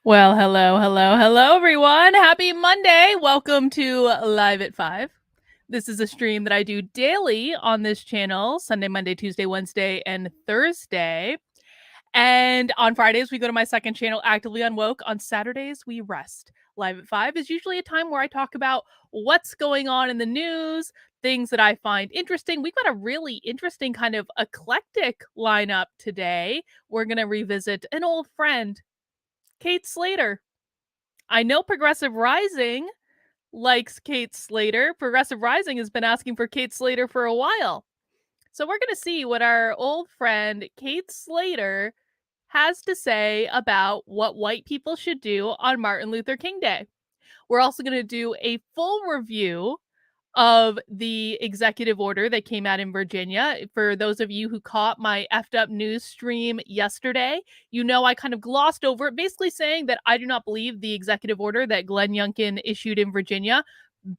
Well, hello, everyone. Happy Monday. Welcome to Live at 5. This is a stream that I do daily on this channel Sunday, Monday, Tuesday, Wednesday, and Thursday. And on Fridays, we go to my second channel, Actively Unwoke. On Saturdays, we rest. Live at 5 is usually a time where I talk about what's going on in the news, things that I find interesting. We've got a really interesting kind of eclectic lineup today. We're going to revisit an old friend, Kate Slater. I know Progressive Rising likes Kate Slater. Progressive Rising has been asking for Kate Slater for a while. So we're going to see what our old friend Kate Slater has to say about what white people should do on Martin Luther King Day. We're also going to do a full review of the executive order that came out in Virginia. For those of you who caught my effed up news stream yesterday, you know I kind of glossed over it, basically saying that I do not believe the executive order that Glenn Youngkin issued in Virginia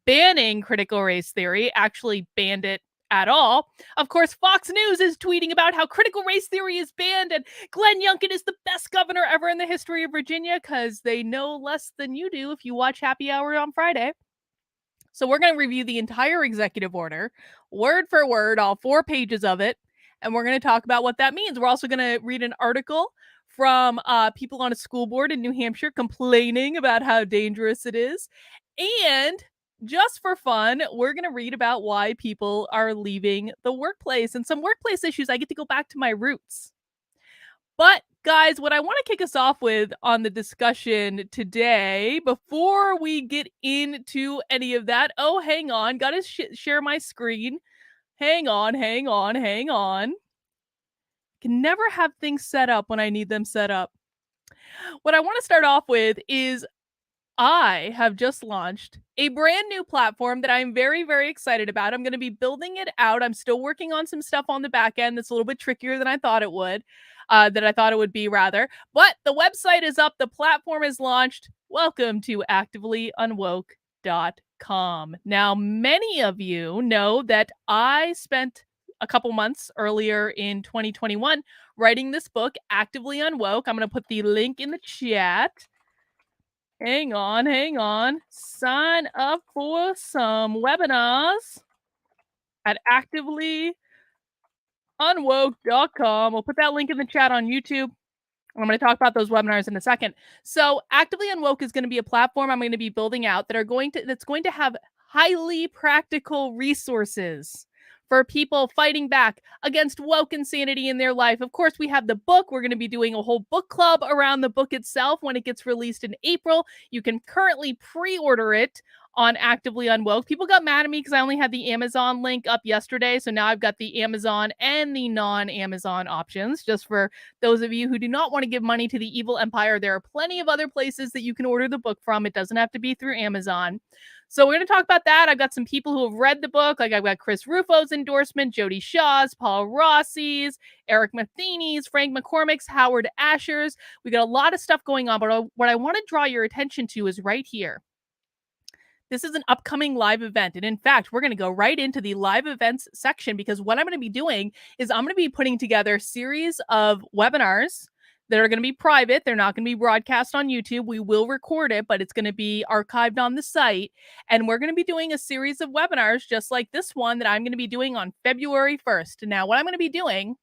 banning critical race theory actually banned it at all. Of course, Fox News is tweeting about how critical race theory is banned and Glenn Youngkin is the best governor ever in the history of Virginia because they know less than you do if you watch Happy Hour on Friday. So we're going to review the entire executive order, word for word, all 4 pages of it, and we're going to talk about what that means. We're also going to read an article from people on a school board in New Hampshire complaining about how dangerous it is. And just for fun, we're going to read about why people are leaving the workplace and some workplace issues. I get to go back to my roots. But guys, what I want to kick us off with on the discussion today, before we get into any of that, hang on, got to share my screen. Hang on. Can never have things set up when I need them set up. What I want to start off with is I have just launched a brand new platform that I'm very, very excited about. I'm going to be building it out. I'm still working on some stuff on the back end that's a little bit trickier than I thought it would, be rather. But the website is up. The platform is launched. Welcome to activelyunwoke.com. Now, many of you know that I spent a couple months earlier in 2021 writing this book, Actively Unwoke. I'm going to put the link in the chat. Hang on. Sign up for some webinars at activelyunwoke.com. We'll put that link in the chat on YouTube. I'm going to talk about those webinars in a second. So Actively Unwoke is going to be a platform I'm going to be building out that's going to have highly practical resources for people fighting back against woke insanity in their life. Of course, we have the book. We're going to be doing a whole book club around the book itself when it gets released in April. You can currently pre-order it on Actively Unwoke. People got mad at me because I only had the Amazon link up yesterday. So now I've got the Amazon and the non-Amazon options. Just for those of you who do not want to give money to the evil empire, there are plenty of other places that you can order the book from. It doesn't have to be through Amazon. So we're going to talk about that. I've got some people who have read the book. Like I've got Chris Rufo's endorsement, Jody Shaw's, Paul Rossi's, Eric Matheny's, Frank McCormick's, Howard Asher's. We got a lot of stuff going on, but what I want to draw your attention to is right here. This is an upcoming live event. And in fact, we're going to go right into the live events section because what I'm going to be doing is I'm going to be putting together a series of webinars that are going to be private. They're not going to be broadcast on YouTube. We will record it, but it's going to be archived on the site. And we're going to be doing a series of webinars just like this one that I'm going to be doing on February 1st. Now, what I'm going to be doing,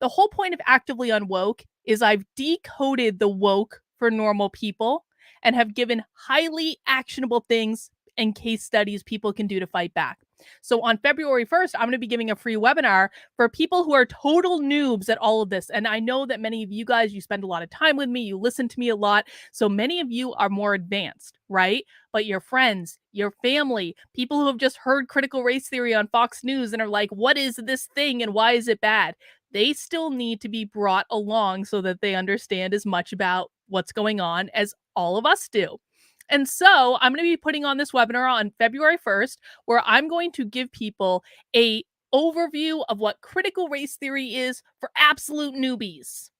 the whole point of Actively Unwoke is I've decoded the woke for normal people and have given highly actionable things and case studies people can do to fight back. So on February 1st, I'm going to be giving a free webinar for people who are total noobs at all of this. And I know that many of you guys, you spend a lot of time with me, you listen to me a lot. So many of you are more advanced, right? But your friends, your family, people who have just heard critical race theory on Fox News and are like, what is this thing and why is it bad? They still need to be brought along so that they understand as much about what's going on as all of us do. And so I'm going to be putting on this webinar on February 1st, where I'm going to give people a overview of what critical race theory is for absolute newbies,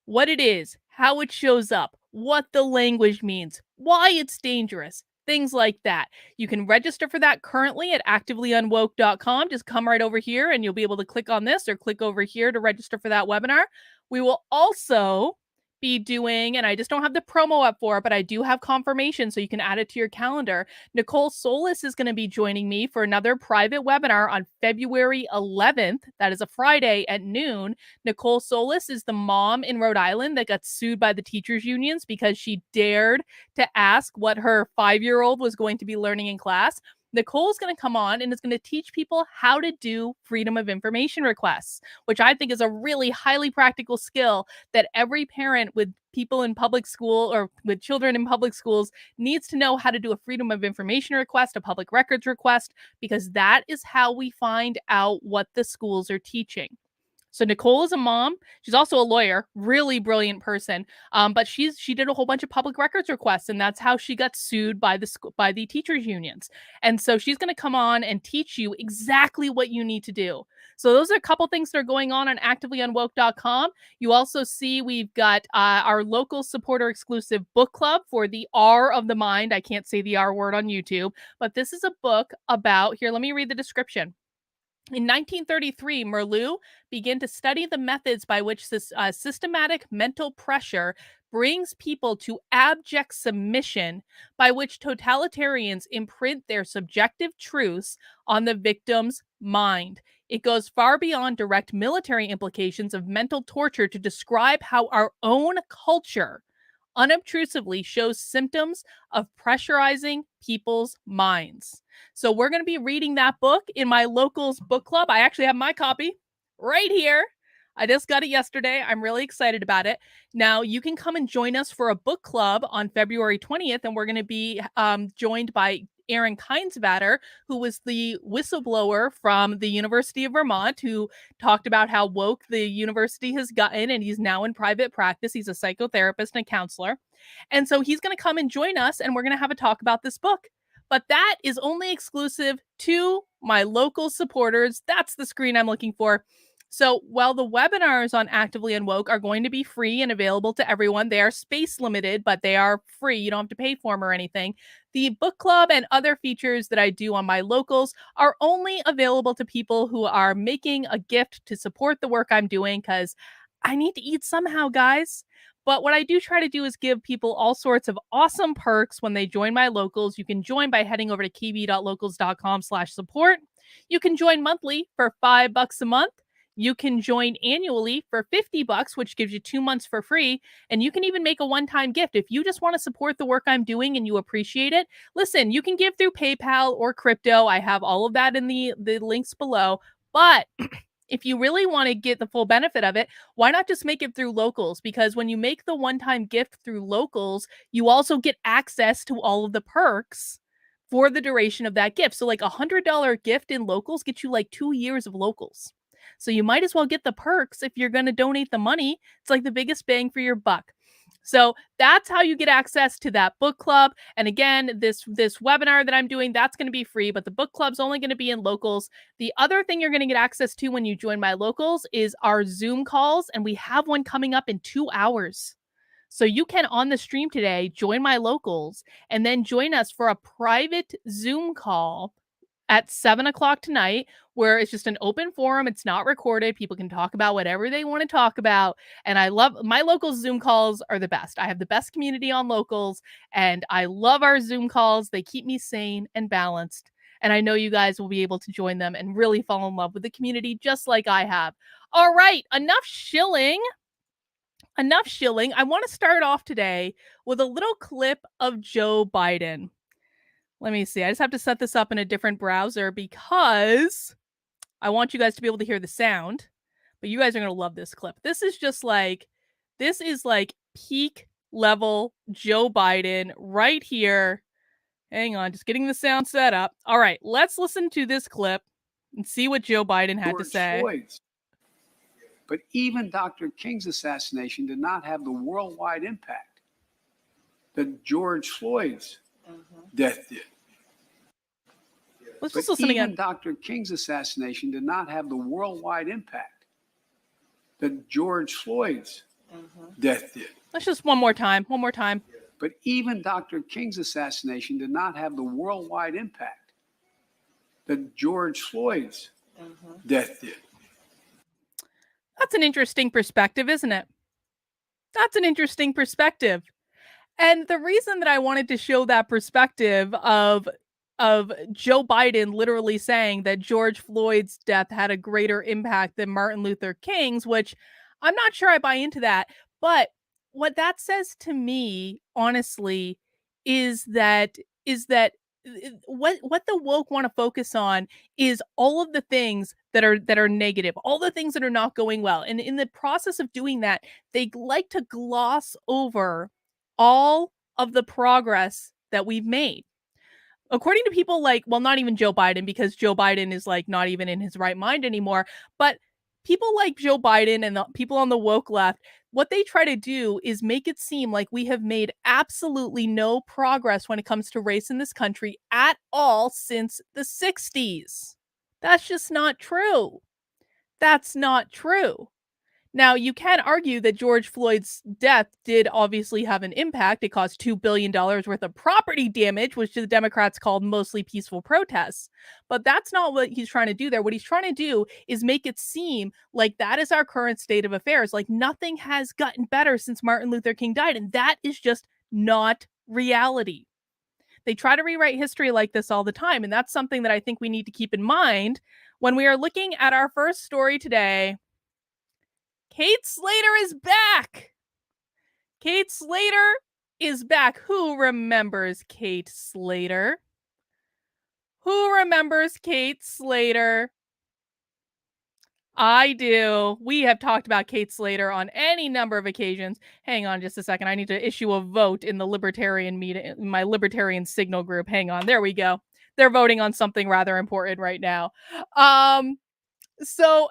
what it is, how it shows up, what the language means, why it's dangerous, things like that. You can register for that currently at activelyunwoke.com. Just come right over here and you'll be able to click on this or click over here to register for that webinar. We will also be doing, and I just don't have the promo up for it, but I do have confirmation so you can add it to your calendar. Nicole Solis is going to be joining me for another private webinar on February 11th. That is a Friday at noon. Nicole Solis is the mom in Rhode Island that got sued by the teachers unions because she dared to ask what her 5-year-old was going to be learning in class. Nicole's going to come on and is going to teach people how to do freedom of information requests, which I think is a really highly practical skill that every parent with people in public school or with children in public schools needs to know how to do a freedom of information request, a public records request, because that is how we find out what the schools are teaching. So Nicole is a mom. She's also a lawyer, really brilliant person. But she did a whole bunch of public records requests, and that's how she got sued by the teachers unions. And so she's going to come on and teach you exactly what you need to do. So those are a couple things that are going on activelyunwoke.com. You also see we've got our local supporter exclusive book club for the R of the Mind. I can't say the R word on YouTube, but this is a book about, here, let me read the description. In 1933, Merleau began to study the methods by which this systematic mental pressure brings people to abject submission, by which totalitarians imprint their subjective truths on the victim's mind. It goes far beyond direct military implications of mental torture to describe how our own culture unobtrusively shows symptoms of pressurizing people's minds. So we're going to be reading that book in my locals book club. I actually have my copy right here. I just got it yesterday. I'm really excited about it. Now, you can come and join us for a book club on February 20th, and we're going to be joined by Aaron Kinsvatter, who was the whistleblower from the University of Vermont, who talked about how woke the university has gotten, and he's now in private practice. He's a psychotherapist and a counselor. And so he's going to come and join us, and we're going to have a talk about this book. But that is only exclusive to my local supporters. That's the screen I'm looking for. So while the webinars on Actively Unwoke are going to be free and available to everyone, they are space limited, but they are free. You don't have to pay for them or anything. The book club and other features that I do on my locals are only available to people who are making a gift to support the work I'm doing, because I need to eat somehow, guys. But what I do try to do is give people all sorts of awesome perks when they join my locals. You can join by heading over to kb.locals.com/support. You can join monthly for $5 a month. You can join annually for $50, which gives you 2 months for free. And you can even make a one-time gift. If you just want to support the work I'm doing and you appreciate it, listen, you can give through PayPal or crypto. I have all of that in the links below. But if you really want to get the full benefit of it, why not just make it through locals? Because when you make the one-time gift through locals, you also get access to all of the perks for the duration of that gift. So like $100 gift in locals gets you like 2 years of locals. So you might as well get the perks if you're going to donate the money. It's like the biggest bang for your buck. So that's how you get access to that book club. And again, this webinar that I'm doing, that's going to be free, but the book club's only going to be in locals. The other thing you're going to get access to when you join my locals is our Zoom calls, and we have one coming up in 2 hours. So you can, on the stream today, join my locals and then join us for a private Zoom call at 7:00 tonight, where it's just an open forum. It's not recorded. People can talk about whatever they want to talk about. And I love my local Zoom calls are the best. I have the best community on locals, and I love our Zoom calls. They keep me sane and balanced. And I know you guys will be able to join them and really fall in love with the community just like I have. All right, enough shilling. I want to start off today with a little clip of Joe Biden. Let me see. I just have to set this up in a different browser because I want you guys to be able to hear the sound. But you guys are going to love this clip. This is like peak level Joe Biden right here. Hang on, just getting the sound set up. All right, let's listen to this clip and see what Joe Biden had to say. Floyd's. But even Dr. King's assassination did not have the worldwide impact that George Floyd's death did. Let's just listen again. Even Dr. King's assassination did not have the worldwide impact that George Floyd's death did. Let's just one more time. But even Dr. King's assassination did not have the worldwide impact that George Floyd's death did. That's an interesting perspective, isn't it? That's an interesting perspective. And the reason that I wanted to show that perspective of Joe Biden literally saying that George Floyd's death had a greater impact than Martin Luther King's, which I'm not sure I buy into that, but what that says to me, honestly, is that what the woke want to focus on is all of the things that are negative, all the things that are not going well. And in the process of doing that, they like to gloss over all of the progress that we've made. According to people like, well, not even Joe Biden, because Joe Biden is like not even in his right mind anymore, but people like Joe Biden and the people on the woke left, what they try to do is make it seem like we have made absolutely no progress when it comes to race in this country at all since the 60s. That's just not true. That's not true. Now, you can argue that George Floyd's death did obviously have an impact. It caused $2 billion worth of property damage, which the Democrats called mostly peaceful protests. But that's not what he's trying to do there. What he's trying to do is make it seem like that is our current state of affairs. Like nothing has gotten better since Martin Luther King died. And that is just not reality. They try to rewrite history like this all the time. And that's something that I think we need to keep in mind when we are looking at our first story today. Kate Slater is back. Kate Slater is back. Who remembers Kate Slater? Who remembers Kate Slater? I do. We have talked about Kate Slater on any number of occasions. Hang on just a second. I need to issue a vote in the libertarian meeting, my libertarian signal group. Hang on. There we go. They're voting on something rather important right now. So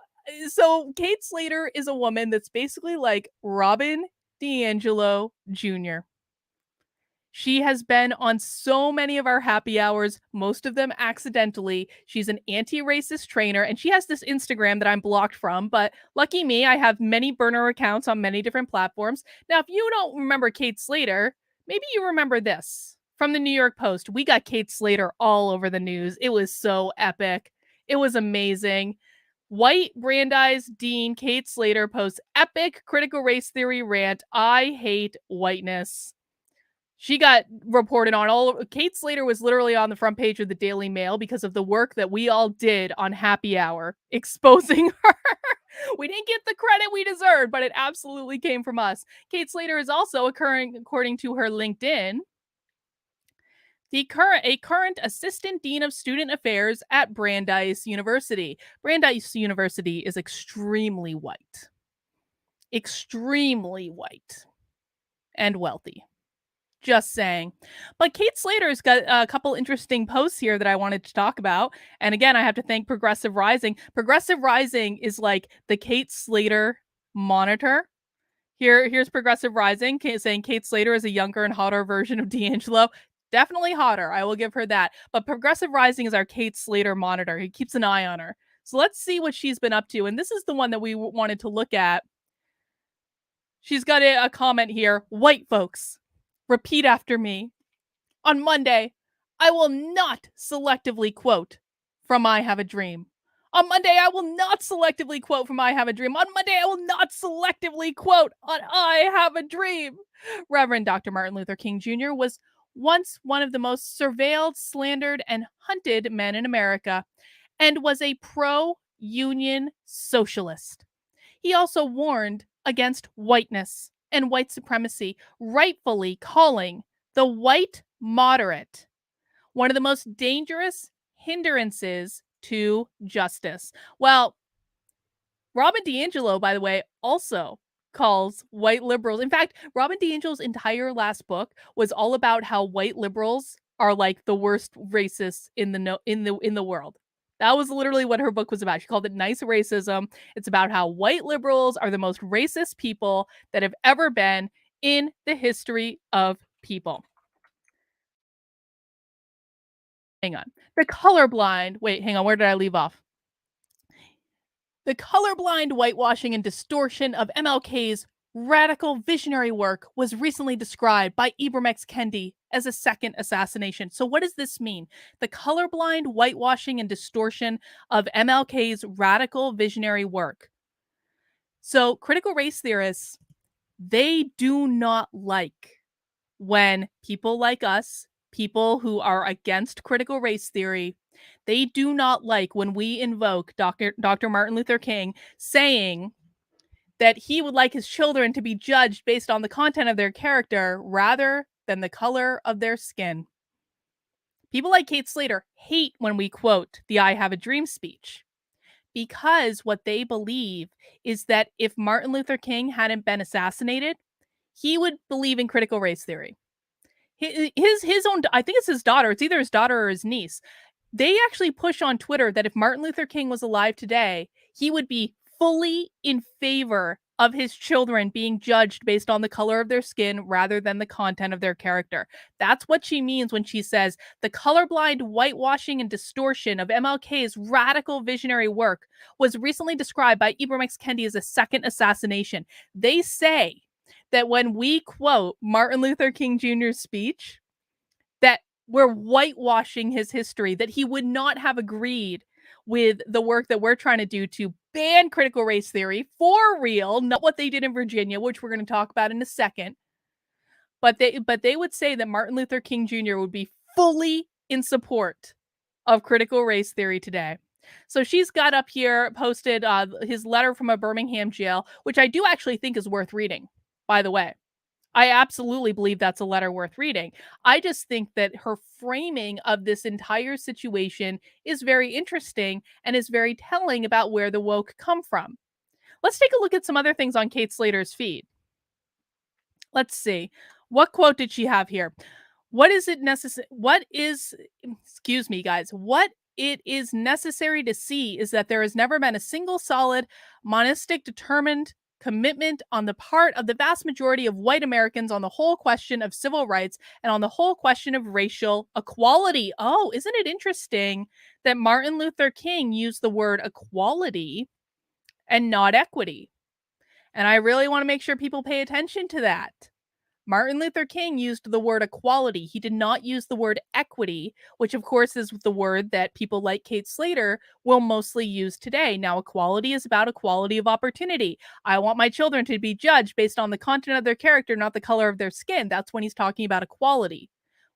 Kate Slater is a woman that's basically like Robin DiAngelo Jr. She has been on so many of our happy hours, most of them accidentally. She's an anti-racist trainer, and she has this Instagram that I'm blocked from, but lucky me, I have many burner accounts on many different platforms. Now, if you don't remember Kate Slater, maybe you remember this from the New York Post. We got Kate Slater all over the news. It was so epic. It was amazing. White Brandeis Dean Kate Slater posts epic critical race theory rant. I hate whiteness. She got reported on all. Kate Slater was literally on the front page of the Daily Mail because of the work that we all did on Happy Hour, exposing her. We didn't get the credit we deserved, but it absolutely came from us. Kate Slater is also according to her LinkedIn, a current assistant dean of student affairs at Brandeis University. Brandeis University is extremely white, and wealthy. Just saying. But Kate Slater's got a couple interesting posts here that I wanted to talk about. And again, I have to thank Progressive Rising. Progressive Rising is like the Kate Slater monitor. Here's Progressive Rising saying Kate Slater is a younger and hotter version of D'Angelo. Definitely hotter. I will give her that. But Progressive Rising is our Kate Slater monitor. He keeps an eye on her. So let's see what she's been up to. And this is the one that we wanted to look at. She's got a comment here. White folks, repeat after me. On Monday, I will not selectively quote from I Have a Dream. On Monday, I will not selectively quote from I Have a Dream. On Monday, I will not selectively quote on I Have a Dream. Reverend Dr. Martin Luther King Jr. was once one of the most surveilled, slandered, and hunted men in America, and was a pro-union socialist. He also warned against whiteness and white supremacy, rightfully calling the white moderate one of the most dangerous hindrances to justice. Well, Robin DiAngelo, by the way, also calls white liberals. In fact, Robin DiAngelo's entire last book was all about how white liberals are like the worst racists in the world. That was literally what her book was about. She called it Nice Racism. It's about how white liberals are the most racist people that have ever been in the history of people. Hang on. The colorblind. Wait, hang on. Where did I leave off? The colorblind whitewashing and distortion of MLK's radical visionary work was recently described by Ibram X. Kendi as a second assassination. So what does this mean? The colorblind whitewashing and distortion of MLK's radical visionary work. So critical race theorists They do not like when people like us, people who are against critical race theory, they do not like when we invoke Dr. Martin Luther King saying that he would like his children to be judged based on the content of their character rather than the color of their skin. People like Kate Slater hate when we quote the I Have a Dream speech because what they believe is that if Martin Luther King hadn't been assassinated, he would believe in critical race theory. His own, I think it's his daughter, it's either his daughter or his niece. They actually push on Twitter that if Martin Luther King was alive today, he would be fully in favor of his children being judged based on the color of their skin rather than the content of their character. That's what she means when she says the colorblind whitewashing and distortion of MLK's radical visionary work was recently described by Ibram X. Kendi as a second assassination. They say that when we quote Martin Luther King Jr.'s speech, that we're whitewashing his history, that he would not have agreed with the work that we're trying to do to ban critical race theory for real, not what they did in Virginia, which we're going to talk about in a second. But they would say that Martin Luther King Jr. would be fully in support of critical race theory today. So she's got up here, posted his letter from a Birmingham jail, which I do actually think is worth reading, by the way. I absolutely believe that's a letter worth reading. I just think that her framing of this entire situation is very interesting and is very telling about where the woke come from. Let's take a look at some other things on Kate Slater's feed. Let's see. What quote did she have here? What is it necessary? Excuse me, guys. What it is necessary to see is that there has never been a single solid, monistic, determined commitment on the part of the vast majority of white Americans on the whole question of civil rights and on the whole question of racial equality. Oh, isn't it interesting that Martin Luther King used the word equality and not equity? And I really want to make sure people pay attention to that. Martin Luther King used the word equality. He did not use the word equity, which of course is the word that people like Kate Slater will mostly use today. Now, equality is about equality of opportunity. I want my children to be judged based on the content of their character, not the color of their skin. That's when he's talking about equality.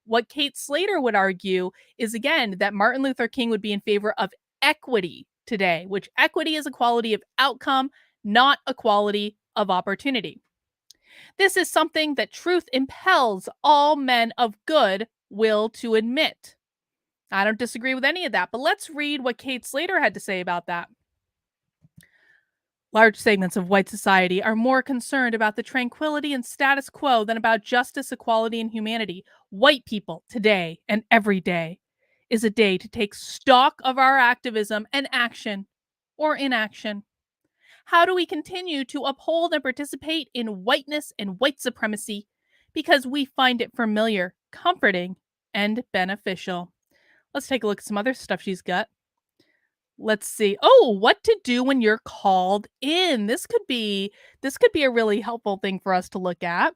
What Kate Slater would argue is, again, that Martin Luther King would be in favor of equity today, which equity is equality of outcome, not equality of opportunity. This is something that truth impels all men of good will to admit. I don't disagree with any of that, but let's read what Kate Slater had to say about that. Large segments of white society are more concerned about the tranquility and status quo than about justice, equality, and humanity. White people today and every day is a day to take stock of our activism and action or inaction. How do we continue to uphold and participate in whiteness and white supremacy? Because we find it familiar, comforting, and beneficial. Let's take a look at some other stuff she's got. Let's see. Oh, what to do when you're called in. This could be a really helpful thing for us to look at.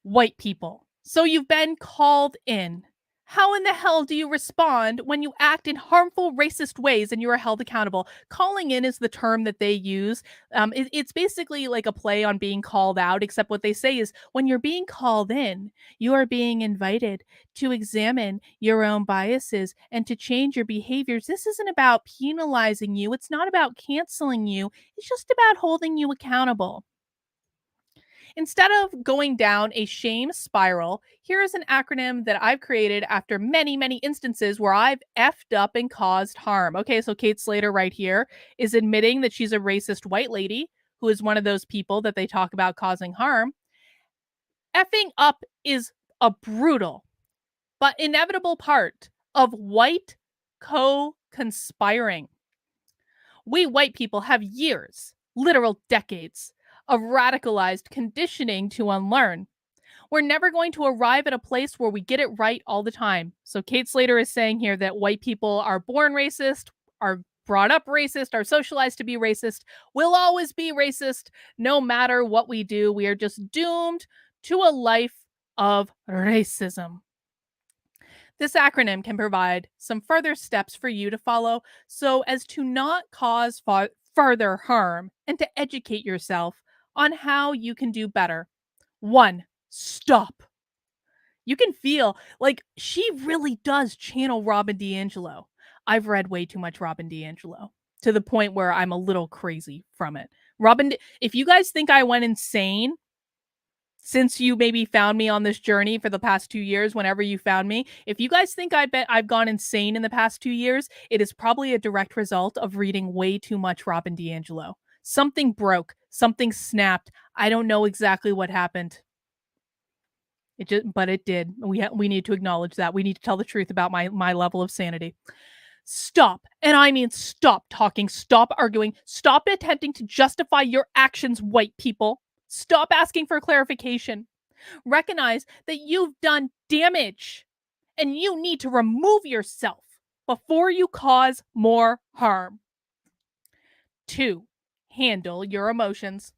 White people. So you've been called in. How in the hell do you respond when you act in harmful, racist ways and you are held accountable? Calling in is the term that they use. It's basically like a play on being called out, except what they say is when you're being called in, you are being invited to examine your own biases and to change your behaviors. This isn't about penalizing you, it's not about canceling you, it's just about holding you accountable. Instead of going down a shame spiral, here is an acronym that I've created after many, many instances where I've effed up and caused harm. Okay, so Kate Slater right here is admitting that she's a racist white lady who is one of those people that they talk about causing harm. Effing up is a brutal but inevitable part of white co-conspiring. We white people have years, literal decades, of radicalized conditioning to unlearn. We're never going to arrive at a place where we get it right all the time. So Kate Slater is saying here that white people are born racist, are brought up racist, are socialized to be racist, will always be racist no matter what we do. We are just doomed to a life of racism. This acronym can provide some further steps for you to follow so as to not cause further harm and to educate yourself on how you can do better. 1. Stop. You can feel like she really does channel Robin DiAngelo. I've read way too much Robin DiAngelo to the point where I'm a little crazy from it. If you guys think I went insane since you maybe found me on this journey for the past 2 years, whenever you found me, if you guys think I've gone insane in the past 2 years, it is probably a direct result of reading way too much Robin DiAngelo. Something broke, something snapped. I don't know exactly what happened. But it did. We need to acknowledge that. We need to tell the truth about my level of sanity. Stop. And I mean stop talking, stop arguing, stop attempting to justify your actions, white people. Stop asking for clarification. Recognize that you've done damage and you need to remove yourself before you cause more harm. 2. Handle your emotions.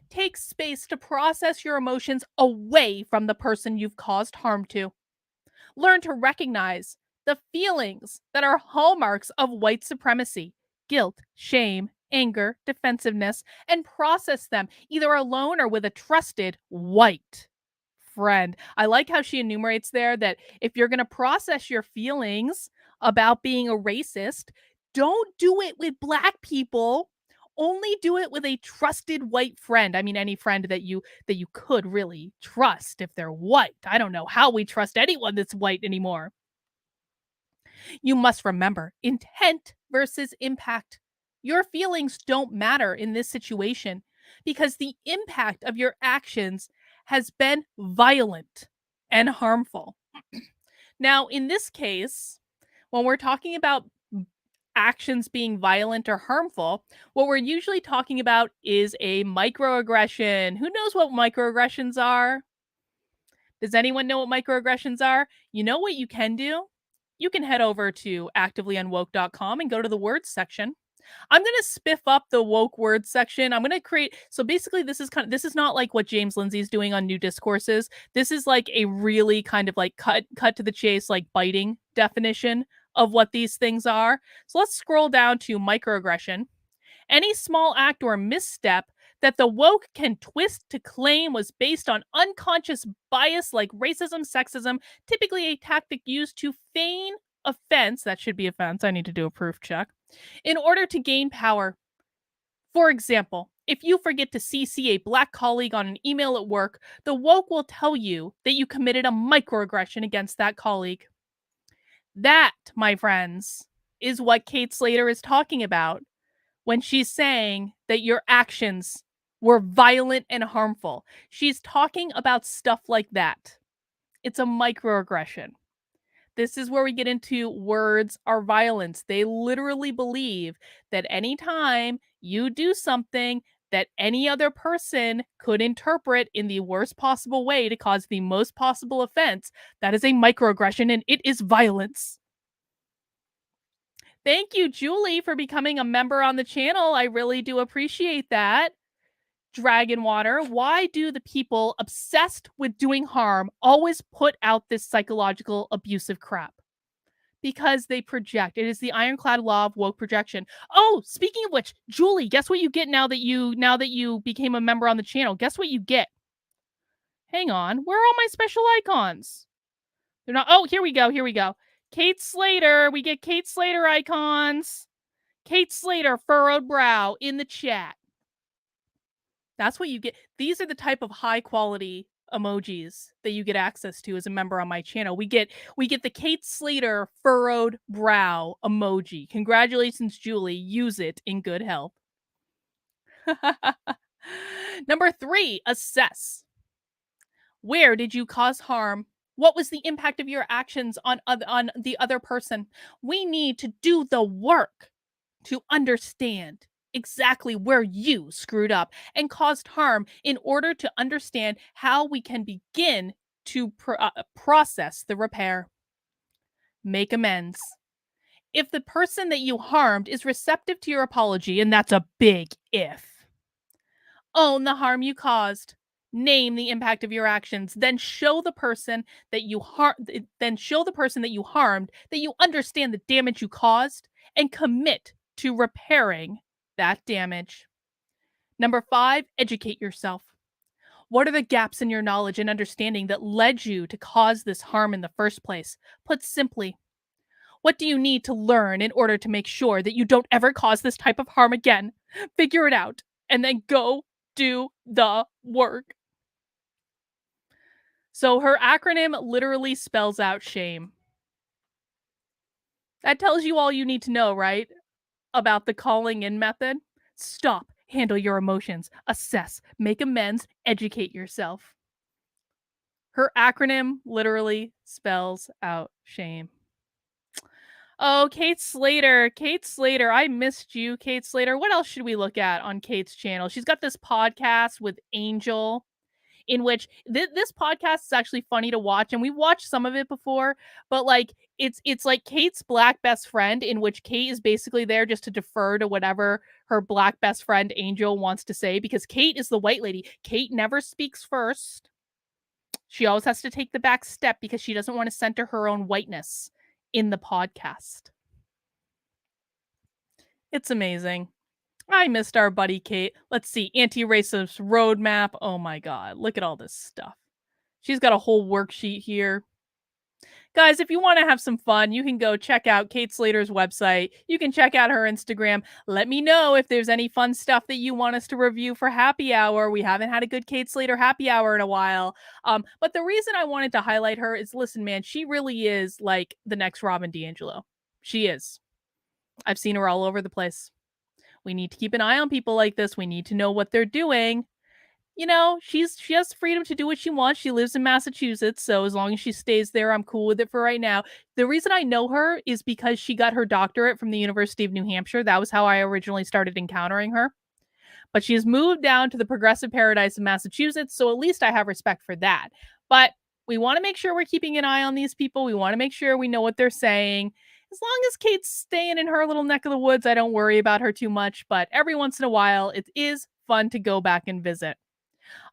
Take space to process your emotions away from the person you've caused harm to. Learn to recognize the feelings that are hallmarks of white supremacy: guilt, shame, anger, defensiveness, and process them either alone or with a trusted white friend. I like how she enumerates there that if you're going to process your feelings about being a racist, don't do it with black people. Only do it with a trusted white friend. I mean, any friend that you could really trust if they're white. I don't know how we trust anyone that's white anymore. You must remember intent versus impact. Your feelings don't matter in this situation because the impact of your actions has been violent and harmful. Now, in this case, when we're talking about actions being violent or harmful, what we're usually talking about is a microaggression. Who knows what microaggressions are? Does anyone know what microaggressions are? You know what you can do? You can head over to activelyunwoke.com and go to the words section. I'm going to spiff up the woke words section. I'm going to create, so basically this is not like what James Lindsay's doing on New Discourses. This is like a really kind of like cut to the chase, like biting definition of what these things are. So let's scroll down to microaggression. Any small act or misstep that the woke can twist to claim was based on unconscious bias like racism, sexism, typically a tactic used to feign offense, that should be offense, I need to do a proof check, in order to gain power. For example, if you forget to CC a black colleague on an email at work, the woke will tell you that you committed a microaggression against that colleague. That, my friends, is what Kate Slater is talking about when she's saying that your actions were violent and harmful. She's talking about stuff like that. It's a microaggression. This is where we get into words are violence. They literally believe that anytime you do something that any other person could interpret in the worst possible way to cause the most possible offense, that is a microaggression and it is violence. Thank you, Julie, for becoming a member on the channel. I really do appreciate that. Dragon Water, why do the people obsessed with doing harm always put out this psychological abusive crap? Because they project. It is the ironclad law of woke projection. Oh, speaking of which, Julie, guess what you get now that you became a member on the channel? Guess what you get? Hang on, where are all my special icons? They're not. Oh, here we go. Here we go. Kate Slater. We get Kate Slater icons. Kate Slater, furrowed brow in the chat. That's what you get. These are the type of high quality emojis that you get access to as a member on my channel. We get the Kate Slater furrowed brow emoji. Congratulations, Julie. Use it in good health. Number 3, assess. Where did you cause harm? What was the impact of your actions on the other person? We need to do the work to understand exactly where you screwed up and caused harm in order to understand how we can begin to process the repair. Make amends. If the person that you harmed is receptive to your apology, and that's a big if, own the harm you caused. Name the impact of your actions, then show the person that you harmed that you understand the damage you caused and commit to repairing that damage. Number 5, educate yourself. What are the gaps in your knowledge and understanding that led you to cause this harm in the first place? Put simply, what do you need to learn in order to make sure that you don't ever cause this type of harm again? Figure it out and then go do the work. So her acronym literally spells out shame. That tells you all you need to know, right? About the calling in method. Stop, handle your emotions, assess, make amends, educate yourself. Her acronym literally spells out shame. Oh, Kate Slater. Kate Slater. I missed you, Kate Slater. What else should we look at on Kate's channel? She's got this podcast with Angel, in which this podcast is actually funny to watch, and we watched some of it before, but like it's like Kate's black best friend, in which Kate is basically there just to defer to whatever her black best friend Angel wants to say, because Kate is the white lady. Kate never speaks first. She always has to take the back step because she doesn't want to center her own whiteness in the podcast. It's amazing. I missed our buddy Kate. Let's see. Anti-racist roadmap. Oh my God. Look at all this stuff. She's got a whole worksheet here. Guys, if you want to have some fun, you can go check out Kate Slater's website. You can check out her Instagram. Let me know if there's any fun stuff that you want us to review for happy hour. We haven't had a good Kate Slater happy hour in a while. But the reason I wanted to highlight her is, listen, man, she really is like the next Robin DiAngelo. She is. I've seen her all over the place. We need to keep an eye on people like this. We need to know what they're doing. You know, she has freedom to do what she wants. She lives in Massachusetts, so as long as she stays there, I'm cool with it for right now. The reason I know her is because she got her doctorate from the University of New Hampshire. That was how I originally started encountering her. But she's moved down to the progressive paradise of Massachusetts, so at least I have respect for that. But we want to make sure we're keeping an eye on these people. We want to make sure we know what they're saying. As long as Kate's staying in her little neck of the woods, I don't worry about her too much. But every once in a while, it is fun to go back and visit.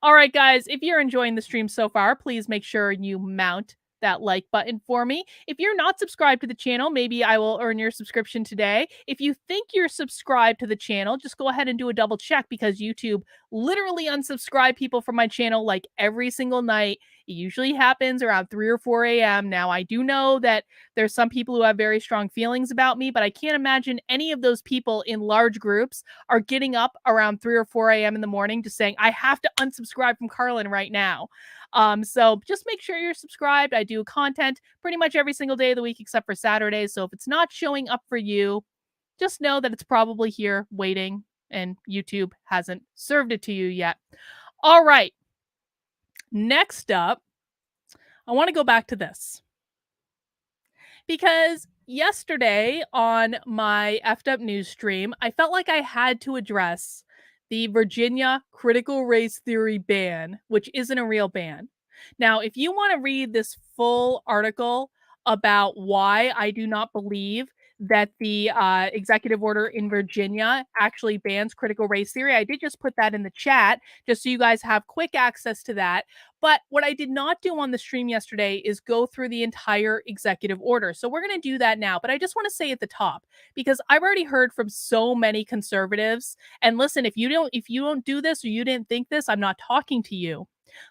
All right, guys, if you're enjoying the stream so far, please make sure you mount that like button for me. If you're not subscribed to the channel, maybe I will earn your subscription today. If you think you're subscribed to the channel, just go ahead and do a double check, because YouTube literally unsubscribe people from my channel like every single night. It usually happens around 3 or 4 a.m. Now, I do know that there's some people who have very strong feelings about me, but I can't imagine any of those people in large groups are getting up around 3 or 4 a.m. in the morning just saying, I have to unsubscribe from Carlin right now. So just make sure you're subscribed. I do content pretty much every single day of the week except for Saturdays. So if it's not showing up for you, just know that it's probably here waiting and YouTube hasn't served it to you yet. All right. Next up, I want to go back to this, because yesterday on my effed up news stream, I felt like I had to address the Virginia critical race theory ban, which isn't a real ban. Now, if you want to read this full article about why I do not believe that the executive order in Virginia actually bans critical race theory, I did just put that in the chat just so you guys have quick access to that. But what I did not do on the stream yesterday is go through the entire executive order. So we're going to do that now. But I just want to say at the top, because I've already heard from so many conservatives, and listen, if you don't do this, or you didn't think this, I'm not talking to you.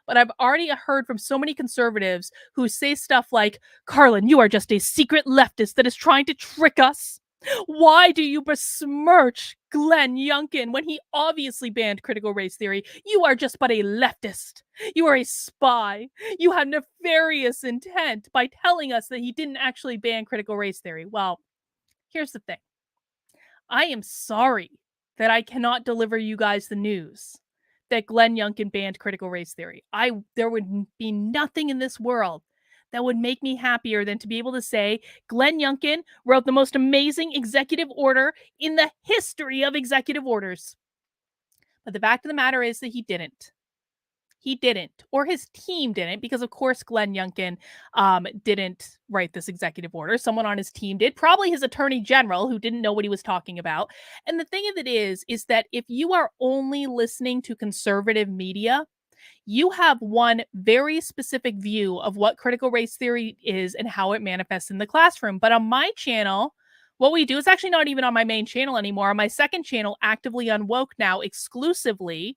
But I've already heard from so many conservatives who say stuff like, Carlin, you are just a secret leftist that is trying to trick us. Why do you besmirch Glenn Youngkin when he obviously banned critical race theory? You are just but a leftist. You are a spy. You have nefarious intent by telling us that he didn't actually ban critical race theory. Well, here's the thing. I am sorry that I cannot deliver you guys the news that Glenn Youngkin banned critical race theory. There would be nothing in this world that would make me happier than to be able to say Glenn Youngkin wrote the most amazing executive order in the history of executive orders. But the fact of the matter is that he didn't. He didn't, or his team didn't, because of course Glenn Youngkin didn't write this executive order. Someone on his team did, probably his attorney general, who didn't know what he was talking about. And the thing of it is that if you are only listening to conservative media, you have one very specific view of what critical race theory is and how it manifests in the classroom. But on my channel, What we do is actually not even on my main channel anymore. On my second channel, Actively Unwoke now exclusively,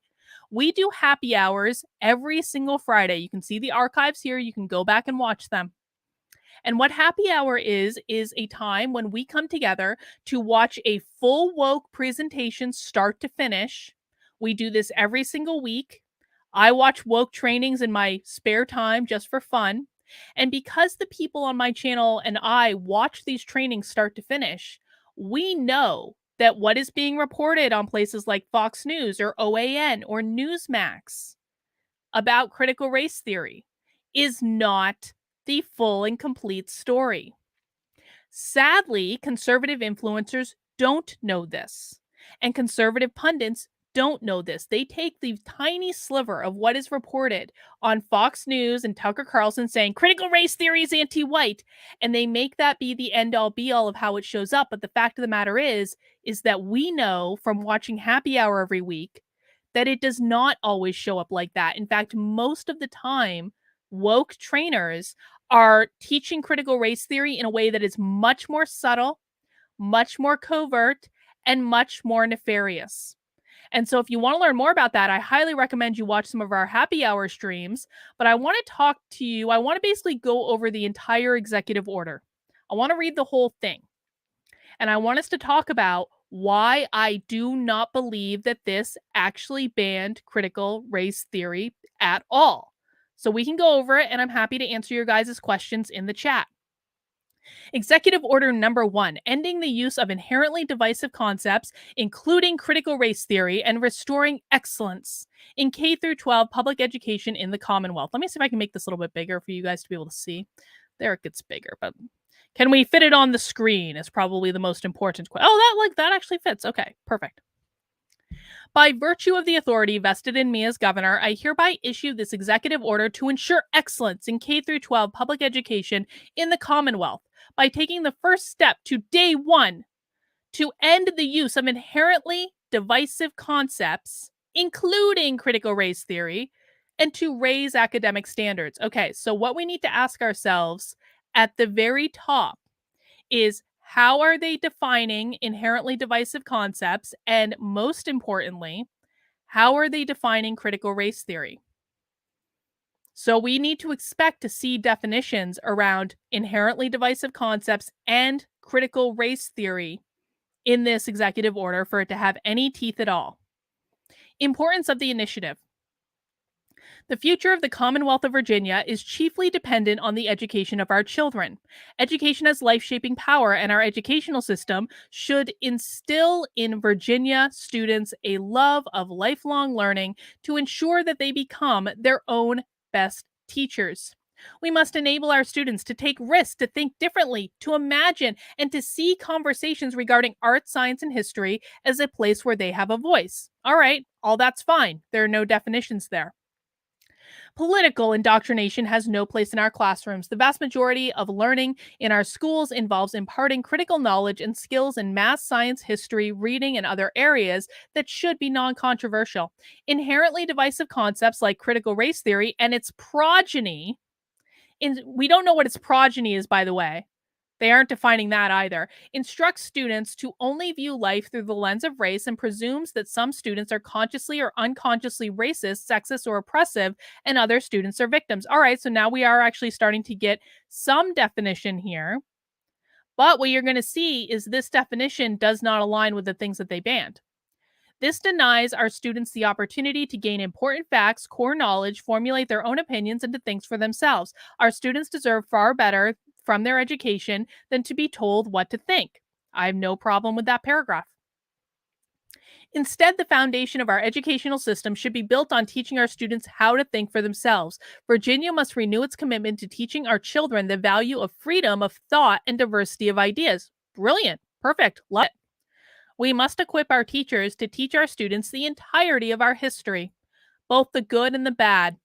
we do happy hours every single Friday. You can see the archives here. You can go back and watch them. And what happy hour is a time when we come together to watch a full woke presentation start to finish. We do this every single week. I watch woke trainings in my spare time just for fun. And because the people on my channel and I watch these trainings start to finish, we know that what is being reported on places like Fox News or OAN or Newsmax about critical race theory is not the full and complete story. Sadly, conservative influencers don't know this, and conservative pundits don't know this. They take the tiny sliver of what is reported on Fox News and Tucker Carlson saying critical race theory is anti-white, and they make that be the end-all be-all of how it shows up. But the fact of the matter is that we know from watching Happy Hour every week that it does not always show up like that. In fact, most of the time, woke trainers are teaching critical race theory in a way that is much more subtle, much more covert, and much more nefarious. And so if you want to learn more about that, I highly recommend you watch some of our happy hour streams. But I want to talk to you. I want to basically go over the entire executive order. I want to read the whole thing. And I want us to talk about why I do not believe that this actually banned critical race theory at all. So we can go over it, and I'm happy to answer your guys' questions in the chat. Executive Order Number 1, ending the use of inherently divisive concepts, including critical race theory, and restoring excellence in K through 12 public education in the Commonwealth. Let me see if I can make this a little bit bigger for you guys to be able to see. There, it gets bigger, but can we fit it on the screen is probably the most important question. Oh, that actually fits. Okay, perfect. By virtue of the authority vested in me as governor, I hereby issue this executive order to ensure excellence in K through 12 public education in the Commonwealth by taking the first step to day one to end the use of inherently divisive concepts, including critical race theory, and to raise academic standards. Okay, so what we need to ask ourselves at the very top is, how are they defining inherently divisive concepts? And most importantly, how are they defining critical race theory? So we need to expect to see definitions around inherently divisive concepts and critical race theory in this executive order for it to have any teeth at all. Importance of the initiative. The future of the Commonwealth of Virginia is chiefly dependent on the education of our children. Education has life-shaping power, and our educational system should instill in Virginia students a love of lifelong learning to ensure that they become their own best teachers. We must enable our students to take risks, to think differently, to imagine, and to see conversations regarding art, science, and history as a place where they have a voice. All right, all that's fine. There are no definitions there. Political indoctrination has no place in our classrooms. The vast majority of learning in our schools involves imparting critical knowledge and skills in math, science, history, reading, and other areas that should be non-controversial. Inherently divisive concepts like critical race theory and its progeny, we don't know what its progeny is, by the way. They aren't defining that either. Instructs students to only view life through the lens of race and presumes that some students are consciously or unconsciously racist, sexist, or oppressive, and other students are victims. All right, so now we are actually starting to get some definition here. But what you're going to see is this definition does not align with the things that they banned. This denies our students the opportunity to gain important facts, core knowledge, formulate their own opinions, and to think for themselves. Our students deserve far better from their education than to be told what to think. I have no problem with that paragraph. Instead, the foundation of our educational system should be built on teaching our students how to think for themselves. Virginia must renew its commitment to teaching our children the value of freedom of thought and diversity of ideas. Brilliant. Perfect. Love it. We must equip our teachers to teach our students the entirety of our history, both the good and the bad.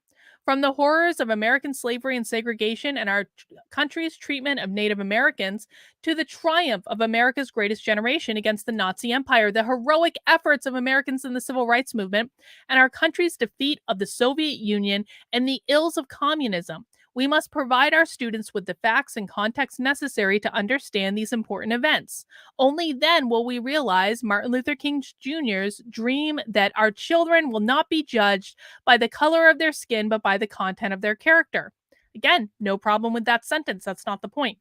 From the horrors of American slavery and segregation and our country's treatment of Native Americans to the triumph of America's greatest generation against the Nazi Empire, the heroic efforts of Americans in the Civil Rights Movement, and our country's defeat of the Soviet Union and the ills of communism, We must provide our students with the facts and context necessary to understand these important events. Only then will we realize Martin Luther King Jr.'s dream that our children will not be judged by the color of their skin, but by the content of their character. Again, no problem with that sentence. That's not the point.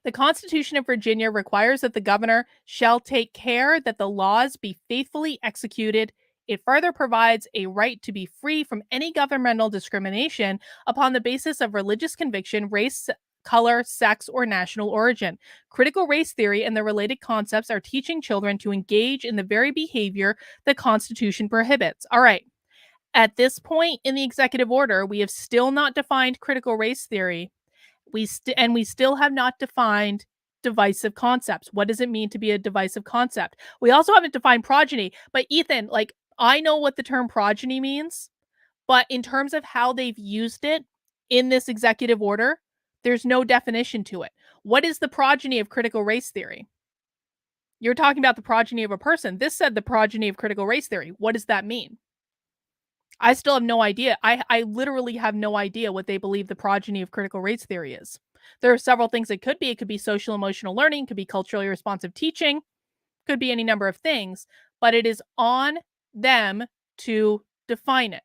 The Constitution of Virginia requires that the governor shall take care that the laws be faithfully executed. It further provides a right to be free from any governmental discrimination upon the basis of religious conviction, race, color, sex, or national origin. Critical race theory and the related concepts are teaching children to engage in the very behavior the Constitution prohibits. All right. At this point in the executive order, we have still not defined critical race theory. We still have not defined divisive concepts. What does it mean to be a divisive concept? We also haven't defined progeny. But Ethan, like, I know what the term progeny means, but in terms of how they've used it in this executive order, there's no definition to it. What is the progeny of critical race theory? You're talking about the progeny of a person. This said the progeny of critical race theory. What does that mean? I still have no idea. I literally have no idea what they believe the progeny of critical race theory is. There are several things it could be. It could be social emotional learning, it could be culturally responsive teaching, could be any number of things, but it is on them to define it.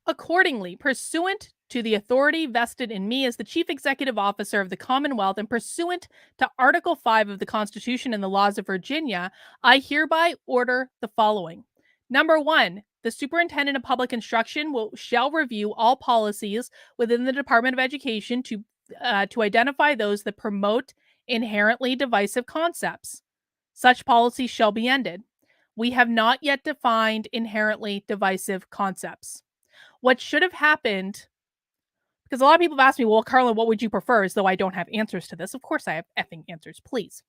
Accordingly, pursuant to the authority vested in me as the Chief Executive Officer of the Commonwealth and pursuant to Article 5 of the Constitution and the laws of Virginia, I hereby order the following. Number 1, the Superintendent of Public Instruction shall review all policies within the Department of Education to identify those that promote inherently divisive concepts. Such policies shall be ended. We have not yet defined inherently divisive concepts. What should have happened, because a lot of people have asked me, well, Carlin, what would you prefer? As though I don't have answers to this. Of course I have effing answers, please.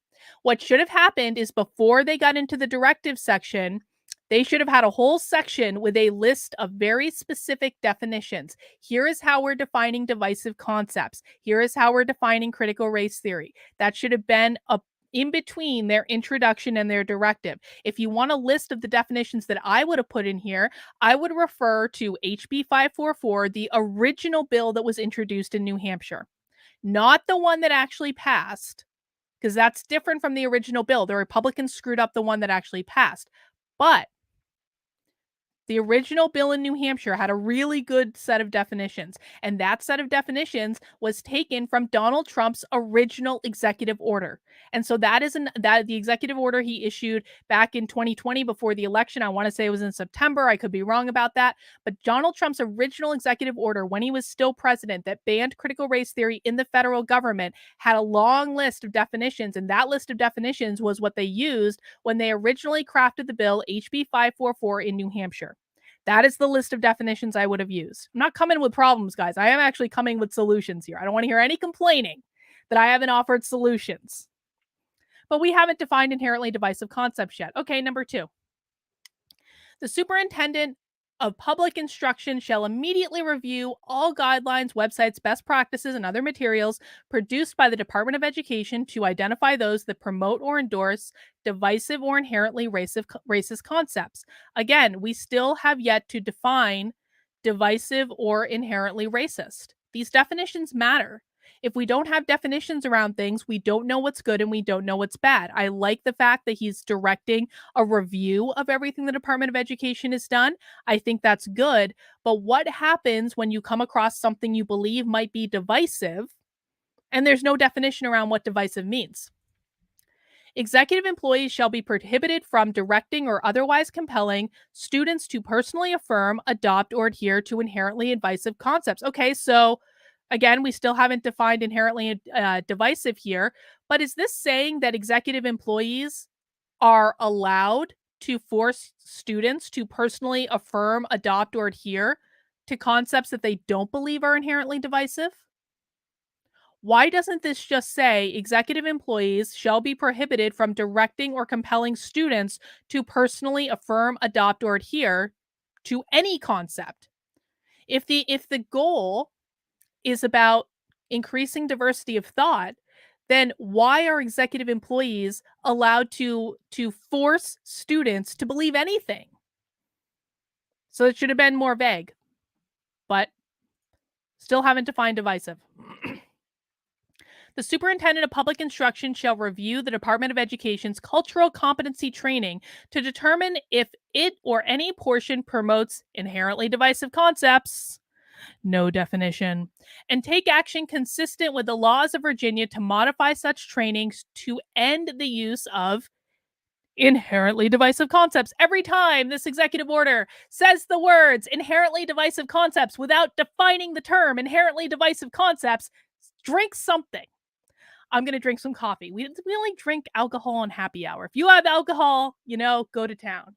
What should have happened is before they got into the directive section, they should have had a whole section with a list of very specific definitions. Here is how we're defining divisive concepts. Here is how we're defining critical race theory. That should have been in between their introduction and their directive. If you want a list of the definitions that I would have put in here, I would refer to HB 544, the original bill that was introduced in New Hampshire, not the one that actually passed, because that's different from the original bill. The Republicans screwed up the one that actually passed. But the original bill in New Hampshire had a really good set of definitions, and that set of definitions was taken from Donald Trump's original executive order. And so that is the executive order he issued back in 2020 before the election. I want to say it was in September. I could be wrong about that. But Donald Trump's original executive order, when he was still president, that banned critical race theory in the federal government, had a long list of definitions, and that list of definitions was what they used when they originally crafted the bill HB 544 in New Hampshire. That is the list of definitions I would have used. I'm not coming with problems, guys. I am actually coming with solutions here. I don't want to hear any complaining that I haven't offered solutions. But we haven't defined inherently divisive concepts yet. Okay, number 2. The superintendent of public instruction shall immediately review all guidelines, websites, best practices, and other materials produced by the Department of Education to identify those that promote or endorse divisive or inherently racist concepts. Again, we still have yet to define divisive or inherently racist. These definitions matter. If we don't have definitions around things, we don't know what's good and we don't know what's bad. I like the fact that he's directing a review of everything the Department of Education has done. I think that's good. But what happens when you come across something you believe might be divisive and there's no definition around what divisive means? Executive employees shall be prohibited from directing or otherwise compelling students to personally affirm, adopt, or adhere to inherently divisive concepts. Okay, so again, we still haven't defined inherently divisive here, but is this saying that executive employees are allowed to force students to personally affirm, adopt, or adhere to concepts that they don't believe are inherently divisive? Why doesn't this just say executive employees shall be prohibited from directing or compelling students to personally affirm, adopt, or adhere to any concept? If the goal is about increasing diversity of thought, then why are executive employees allowed to force students to believe anything? So it should have been more vague. Still haven't defined divisive. The superintendent of public instruction shall review the Department of Education's cultural competency training to determine if it or any portion promotes inherently divisive concepts. No definition. And take action consistent with the laws of Virginia to modify such trainings to end the use of inherently divisive concepts. Every time this executive order says the words inherently divisive concepts without defining the term inherently divisive concepts, drink something. I'm going to drink some coffee. We only drink alcohol on happy hour. If you have alcohol, go to town.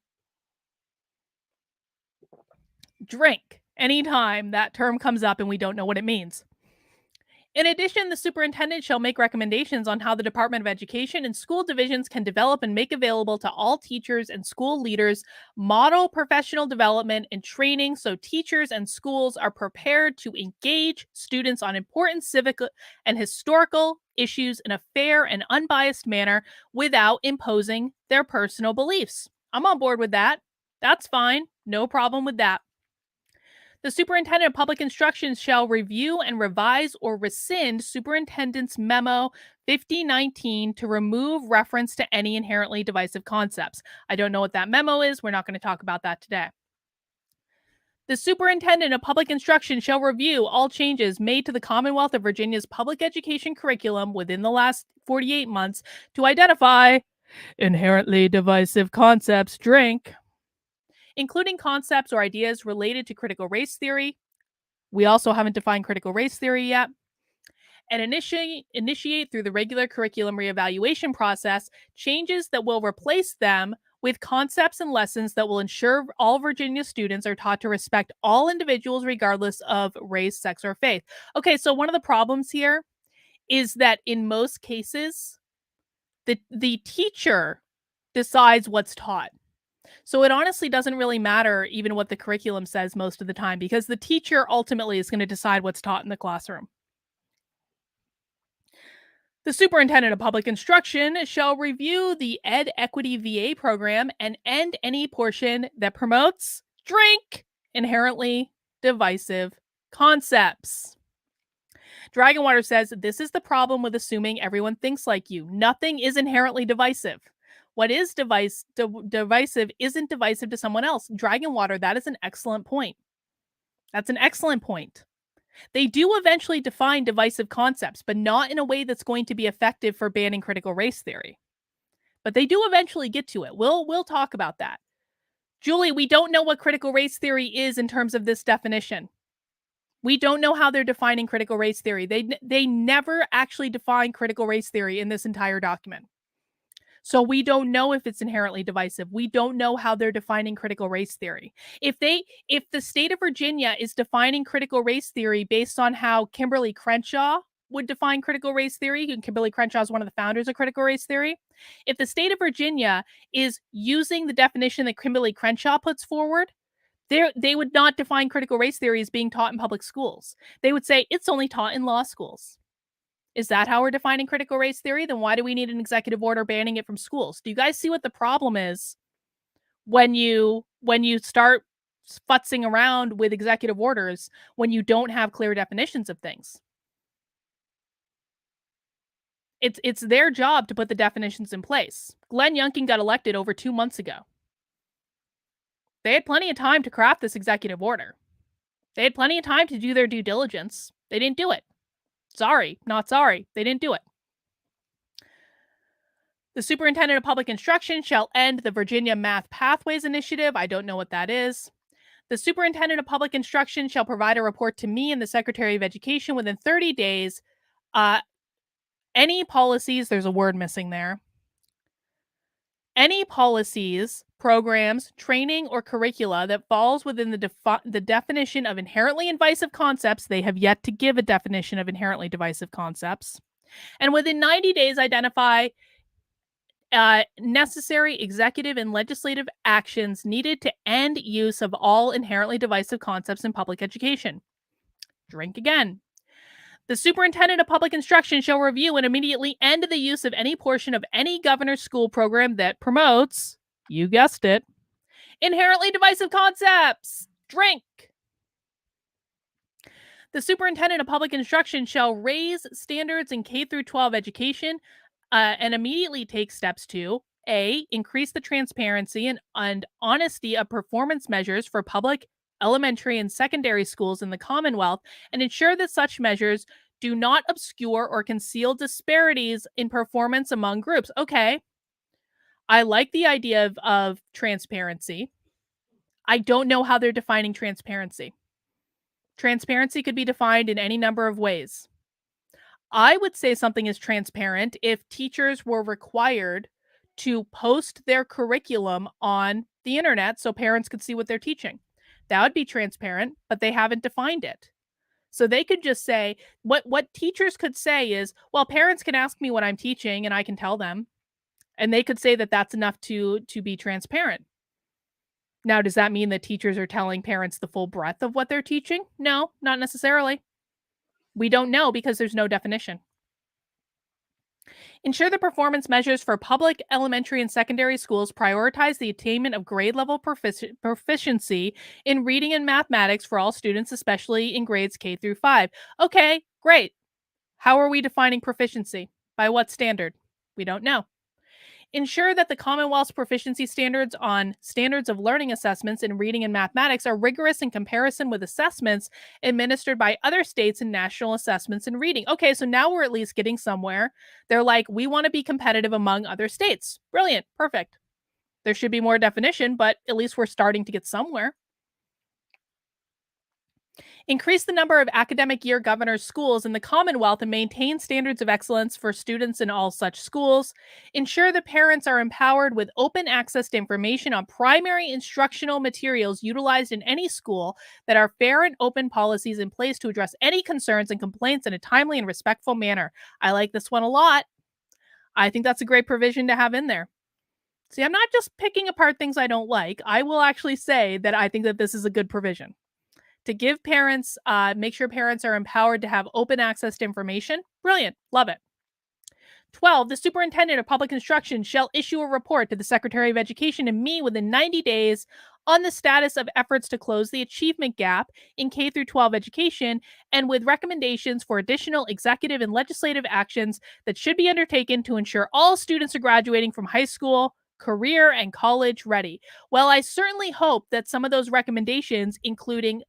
Drink anytime that term comes up and we don't know what it means. In addition, the superintendent shall make recommendations on how the Department of Education and school divisions can develop and make available to all teachers and school leaders model professional development and training so teachers and schools are prepared to engage students on important civic and historical issues in a fair and unbiased manner without imposing their personal beliefs. I'm on board with that. That's fine. No problem with that. The superintendent of public instruction shall review and revise or rescind Superintendent's Memo 5019 to remove reference to any inherently divisive concepts. I don't know what that memo is. We're not going to talk about that today. The superintendent of public instruction shall review all changes made to the Commonwealth of Virginia's public education curriculum within the last 48 months to identify inherently divisive concepts, including concepts or ideas related to critical race theory. We also haven't defined critical race theory yet. And initiate through the regular curriculum reevaluation process changes that will replace them with concepts and lessons that will ensure all Virginia students are taught to respect all individuals regardless of race, sex, or faith. Okay, so one of the problems here is that in most cases, the teacher decides what's taught. So it honestly doesn't really matter even what the curriculum says most of the time, because the teacher ultimately is going to decide what's taught in the classroom. The superintendent of public instruction shall review the Ed Equity VA program and end any portion that promotes inherently divisive concepts. Dragonwater says, this is the problem with assuming everyone thinks like you. Nothing is inherently divisive. What is divisive isn't divisive to someone else. Dragonwater, that is an excellent point. That's an excellent point. They do eventually define divisive concepts, but not in a way that's going to be effective for banning critical race theory. But they do eventually get to it. We'll talk about that. Julie, we don't know what critical race theory is in terms of this definition. We don't know how they're defining critical race theory. They never actually define critical race theory in this entire document. So we don't know if it's inherently divisive. We don't know how they're defining critical race theory. If the state of Virginia is defining critical race theory based on how Kimberly Crenshaw would define critical race theory, and Kimberly Crenshaw is one of the founders of critical race theory. If the state of Virginia is using the definition that Kimberly Crenshaw puts forward, they would not define critical race theory as being taught in public schools. They would say it's only taught in law schools. Is that how we're defining critical race theory? Then why do we need an executive order banning it from schools? Do you guys see what the problem is when you start futzing around with executive orders when you don't have clear definitions of things? It's their job to put the definitions in place. Glenn Youngkin got elected over 2 months ago. They had plenty of time to craft this executive order. They had plenty of time to do their due diligence. They didn't do it. Sorry, not sorry. They didn't do it. The superintendent of public instruction shall end the Virginia Math Pathways Initiative. I don't know what that is. The superintendent of public instruction shall provide a report to me and the Secretary of Education within 30 days. Any policies, there's a word missing there. Any policies, programs, training, or curricula that falls within the definition of inherently divisive concepts, they have yet to give a definition of inherently divisive concepts, and within 90 days identify necessary executive and legislative actions needed to end use of all inherently divisive concepts in public education. Drink again. The superintendent of public instruction shall review and immediately end the use of any portion of any governor's school program that promotes, you guessed it, inherently divisive concepts. Drink. The superintendent of public instruction shall raise standards in K through 12 education and immediately take steps to A, increase the transparency and honesty of performance measures for public, elementary, and secondary schools in the Commonwealth, and ensure that such measures do not obscure or conceal disparities in performance among groups. Okay, I like the idea of transparency. I don't know how they're defining transparency. Transparency could be defined in any number of ways. I would say something is transparent if teachers were required to post their curriculum on the internet so parents could see what they're teaching. That would be transparent, but they haven't defined it. So they could just say what teachers could say is, well, parents can ask me what I'm teaching and I can tell them. And they could say that that's enough to be transparent. Now, does that mean that teachers are telling parents the full breadth of what they're teaching? No, not necessarily. We don't know because there's no definition. Ensure the performance measures for public elementary and secondary schools prioritize the attainment of grade level proficiency in reading and mathematics for all students, especially in grades K through 5. Okay, great. How are we defining proficiency? By what standard? We don't know. Ensure that the Commonwealth's proficiency standards on standards of learning assessments in reading and mathematics are rigorous in comparison with assessments administered by other states and national assessments in reading. Okay, so now we're at least getting somewhere. They're like, we want to be competitive among other states. Brilliant, perfect. There should be more definition, but at least we're starting to get somewhere. Increase the number of academic year governors schools in the Commonwealth and maintain standards of excellence for students in all such schools. Ensure the parents are empowered with open access to information on primary instructional materials utilized in any school, that are fair and open policies in place to address any concerns and complaints in a timely and respectful manner. I like this one a lot. I think that's a great provision to have in there. See, I'm not just picking apart things I don't like. I will actually say that I think that this is a good provision to give parents, make sure parents are empowered to have open access to information. Brilliant. Love it. 12, the superintendent of public instruction shall issue a report to the Secretary of Education and me within 90 days on the status of efforts to close the achievement gap in K through 12 education, and with recommendations for additional executive and legislative actions that should be undertaken to ensure all students are graduating from high school, career, and college ready. Well, I certainly hope that some of those recommendations include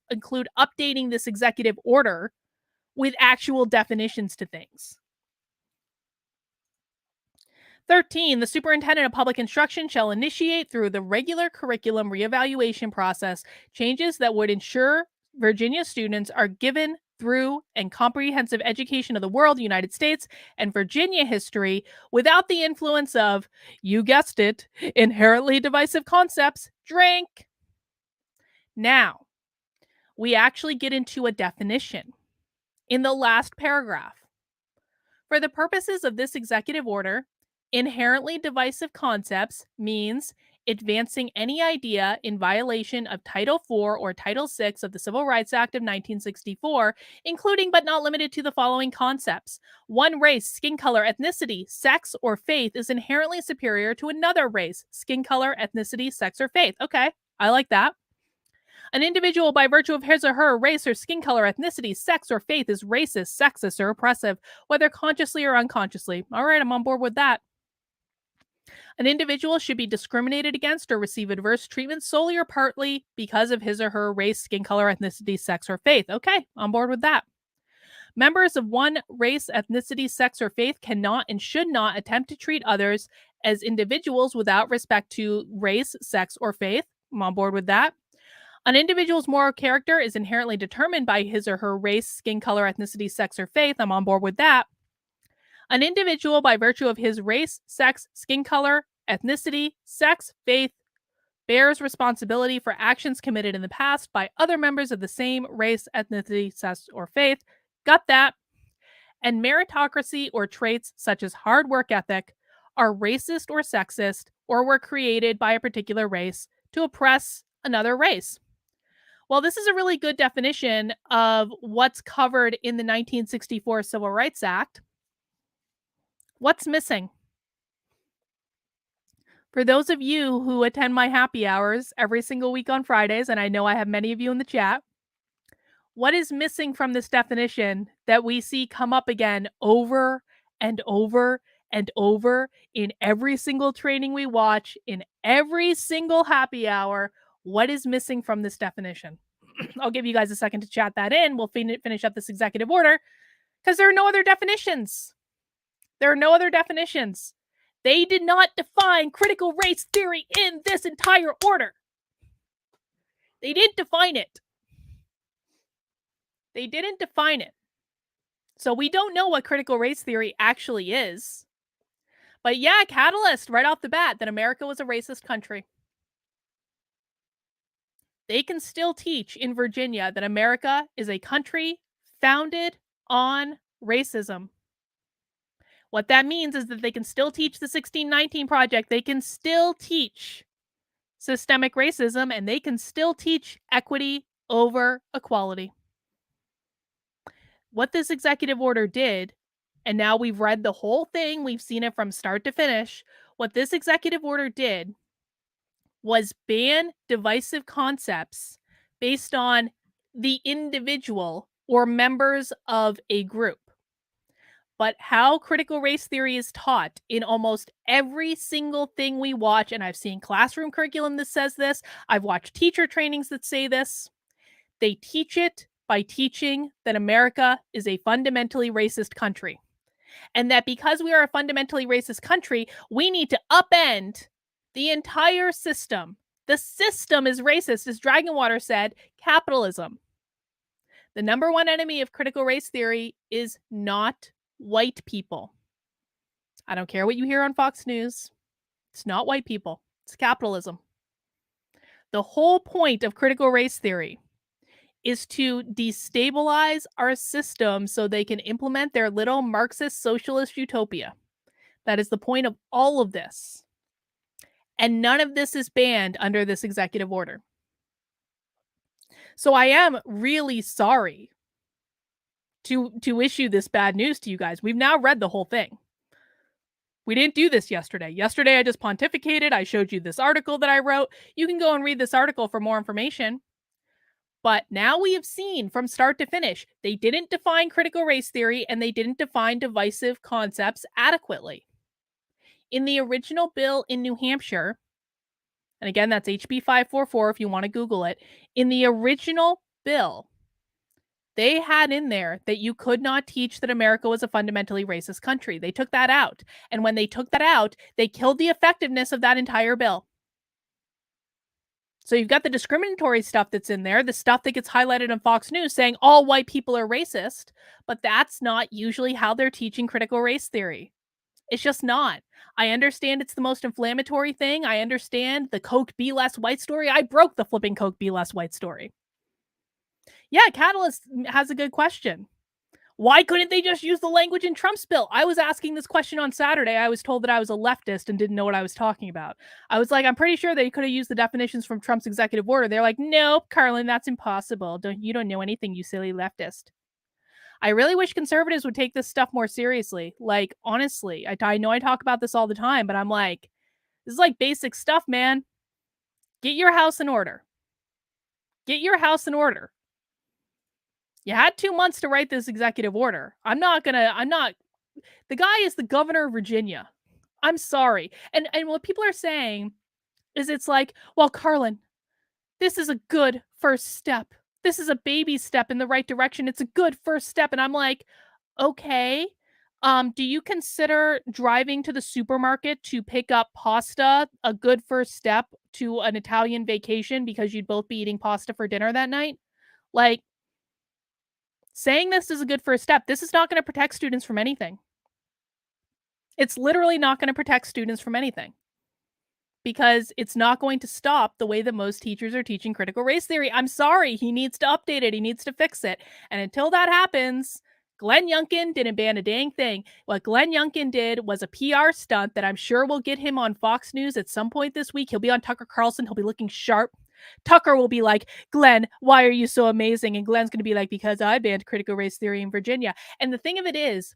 updating this executive order with actual definitions to things. 13, the superintendent of public instruction shall initiate through the regular curriculum reevaluation process changes that would ensure Virginia students are given through and comprehensive education of the world, United States, and Virginia history without the influence of, you guessed it, inherently divisive concepts. Drink. Now, we actually get into a definition in the last paragraph. For the purposes of this executive order, inherently divisive concepts means advancing any idea in violation of Title IV or Title VI of the Civil Rights Act of 1964, including but not limited to the following concepts. One race, skin color, ethnicity, sex, or faith is inherently superior to another race, skin color, ethnicity, sex, or faith. Okay, I like that. An individual, by virtue of his or her race or skin color, ethnicity, sex, or faith, is racist, sexist, or oppressive, whether consciously or unconsciously. All right, I'm on board with that. An individual should be discriminated against or receive adverse treatment solely or partly because of his or her race, skin color, ethnicity, sex, or faith. Okay, on board with that. Members of one race, ethnicity, sex, or faith cannot and should not attempt to treat others as individuals without respect to race, sex, or faith. I'm on board with that. An individual's moral character is inherently determined by his or her race, skin color, ethnicity, sex, or faith. I'm on board with that. An individual, by virtue of his race, sex, skin color, ethnicity, sex, faith, bears responsibility for actions committed in the past by other members of the same race, ethnicity, sex, or faith. Got that. And meritocracy or traits such as hard work ethic are racist or sexist or were created by a particular race to oppress another race. Well, this is a really good definition of what's covered in the 1964 Civil Rights Act. What's missing? For those of you who attend my happy hours every single week on Fridays, and I know I have many of you in the chat, What is missing from this definition that we see come up again over and over and over in every single training we watch, in every single happy hour? What is missing from this definition? I'll give you guys a second to chat that in. We'll finish up this executive order because there are no other definitions. There are no other definitions. They did not define critical race theory in this entire order. They didn't define it. They didn't define it. So we don't know what critical race theory actually is. But yeah, catalyst right off the bat that America was a racist country. They can still teach in Virginia that America is a country founded on racism. What that means is that they can still teach the 1619 Project. They can still teach systemic racism, and they can still teach equity over equality. What this executive order did, and now we've read the whole thing, we've seen it from start to finish. What this executive order did was ban divisive concepts based on the individual or members of a group. But how critical race theory is taught in almost every single thing we watch, and I've seen classroom curriculum that says this, I've watched teacher trainings that say this, they teach it by teaching that America is a fundamentally racist country. And that because we are a fundamentally racist country, we need to upend the entire system. The system is racist, as Dragonwater said, capitalism. The number one enemy of critical race theory is not white people. I don't care what you hear on Fox News. It's not white people. It's capitalism. The whole point of critical race theory is to destabilize our system so they can implement their little Marxist socialist utopia. That is the point of all of this. And none of this is banned under this executive order. So I am really sorry to issue this bad news to you guys. We've now read the whole thing. We didn't do this yesterday. Yesterday I just pontificated. I showed you this article that I wrote. You can go and read this article for more information. But now we have seen from start to finish, they didn't define critical race theory and they didn't define divisive concepts adequately. In the original bill in New Hampshire, and again, that's HB 544 if you want to Google it, in the original bill, they had in there that you could not teach that America was a fundamentally racist country. They took that out. And when they took that out, they killed the effectiveness of that entire bill. So you've got the discriminatory stuff that's in there, the stuff that gets highlighted on Fox News saying all white people are racist, but that's not usually how they're teaching critical race theory. It's just not. I understand it's the most inflammatory thing. I understand the Coke Be Less White story. I broke the flipping Coke Be Less White story. Yeah, Catalyst has a good question. Why couldn't they just use the language in Trump's bill? I was asking this question on Saturday. I was told that I was a leftist and didn't know what I was talking about. I was like, I'm pretty sure they could have used the definitions from Trump's executive order. They're like, nope, Carlin, that's impossible. You don't know anything, you silly leftist. I really wish conservatives would take this stuff more seriously. Like, honestly, I know I talk about this all the time, but I'm like, this is like basic stuff, man. Get your house in order. Get your house in order. You had 2 months to write this executive order. The guy is the governor of Virginia. I'm sorry. And what people are saying is it's like, well, Carlin, this is a good first step. This is a baby step in the right direction. It's a good first step. And I'm like, okay. Do you consider driving to the supermarket to pick up pasta a good first step to an Italian vacation because you'd both be eating pasta for dinner that night? Like, saying this is a good first step, this is not going to protect students from anything. It's literally not going to protect students from anything because it's not going to stop the way that most teachers are teaching critical race theory. I'm sorry. He needs to update it. He needs to fix it. And until that happens, Glenn Youngkin didn't ban a dang thing. What Glenn Youngkin did was a PR stunt that I'm sure will get him on Fox News at some point this week. He'll be on Tucker Carlson. He'll be looking sharp. Tucker will be like, Glenn, why are you so amazing? And Glenn's going to be like, because I banned critical race theory in Virginia. And the thing of it is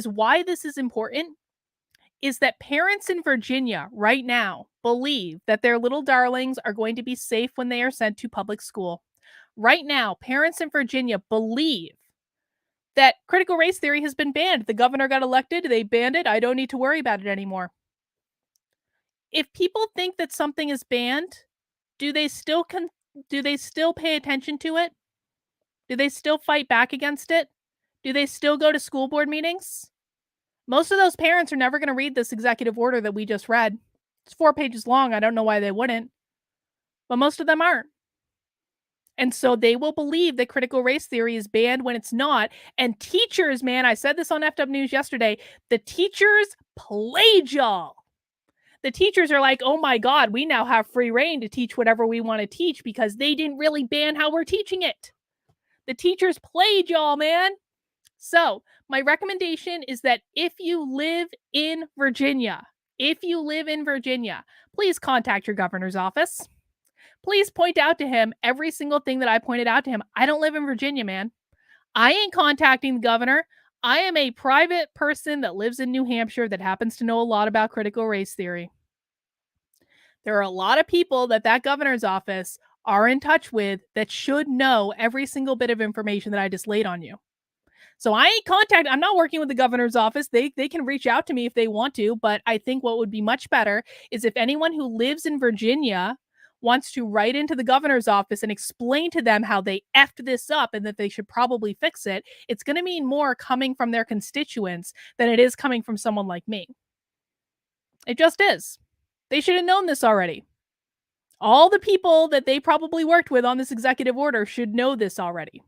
why this is important is that parents in Virginia right now believe that their little darlings are going to be safe when they are sent to public school. right now, parents in Virginia believe that critical race theory has been banned. The governor got elected, they banned it. I don't need to worry about it anymore. If people think that something is banned, do they still pay attention to it? Do they still fight back against it? Do they still go to school board meetings? Most of those parents are never going to read this executive order that we just read. It's 4 pages long. I don't know why they wouldn't, but most of them aren't. And so they will believe that critical race theory is banned when it's not. And teachers, man, I said this on FW News yesterday, the teachers played y'all. The teachers are like, oh my God, we now have free reign to teach whatever we want to teach because they didn't really ban how we're teaching it. The teachers played y'all, man. So my recommendation is that if you live in Virginia, please contact your governor's office. Please point out to him every single thing that I pointed out to him. I don't live in Virginia, man. I ain't contacting the governor. I am a private person that lives in New Hampshire that happens to know a lot about critical race theory. There are a lot of people that governor's office are in touch with that should know every single bit of information that I just laid on you. So I'm not working with the governor's office. They can reach out to me if they want to, but I think what would be much better is if anyone who lives in Virginia wants to write into the governor's office and explain to them how they effed this up and that they should probably fix it, it's going to mean more coming from their constituents than it is coming from someone like me. It just is. They should have known this already. All the people that they probably worked with on this executive order should know this already.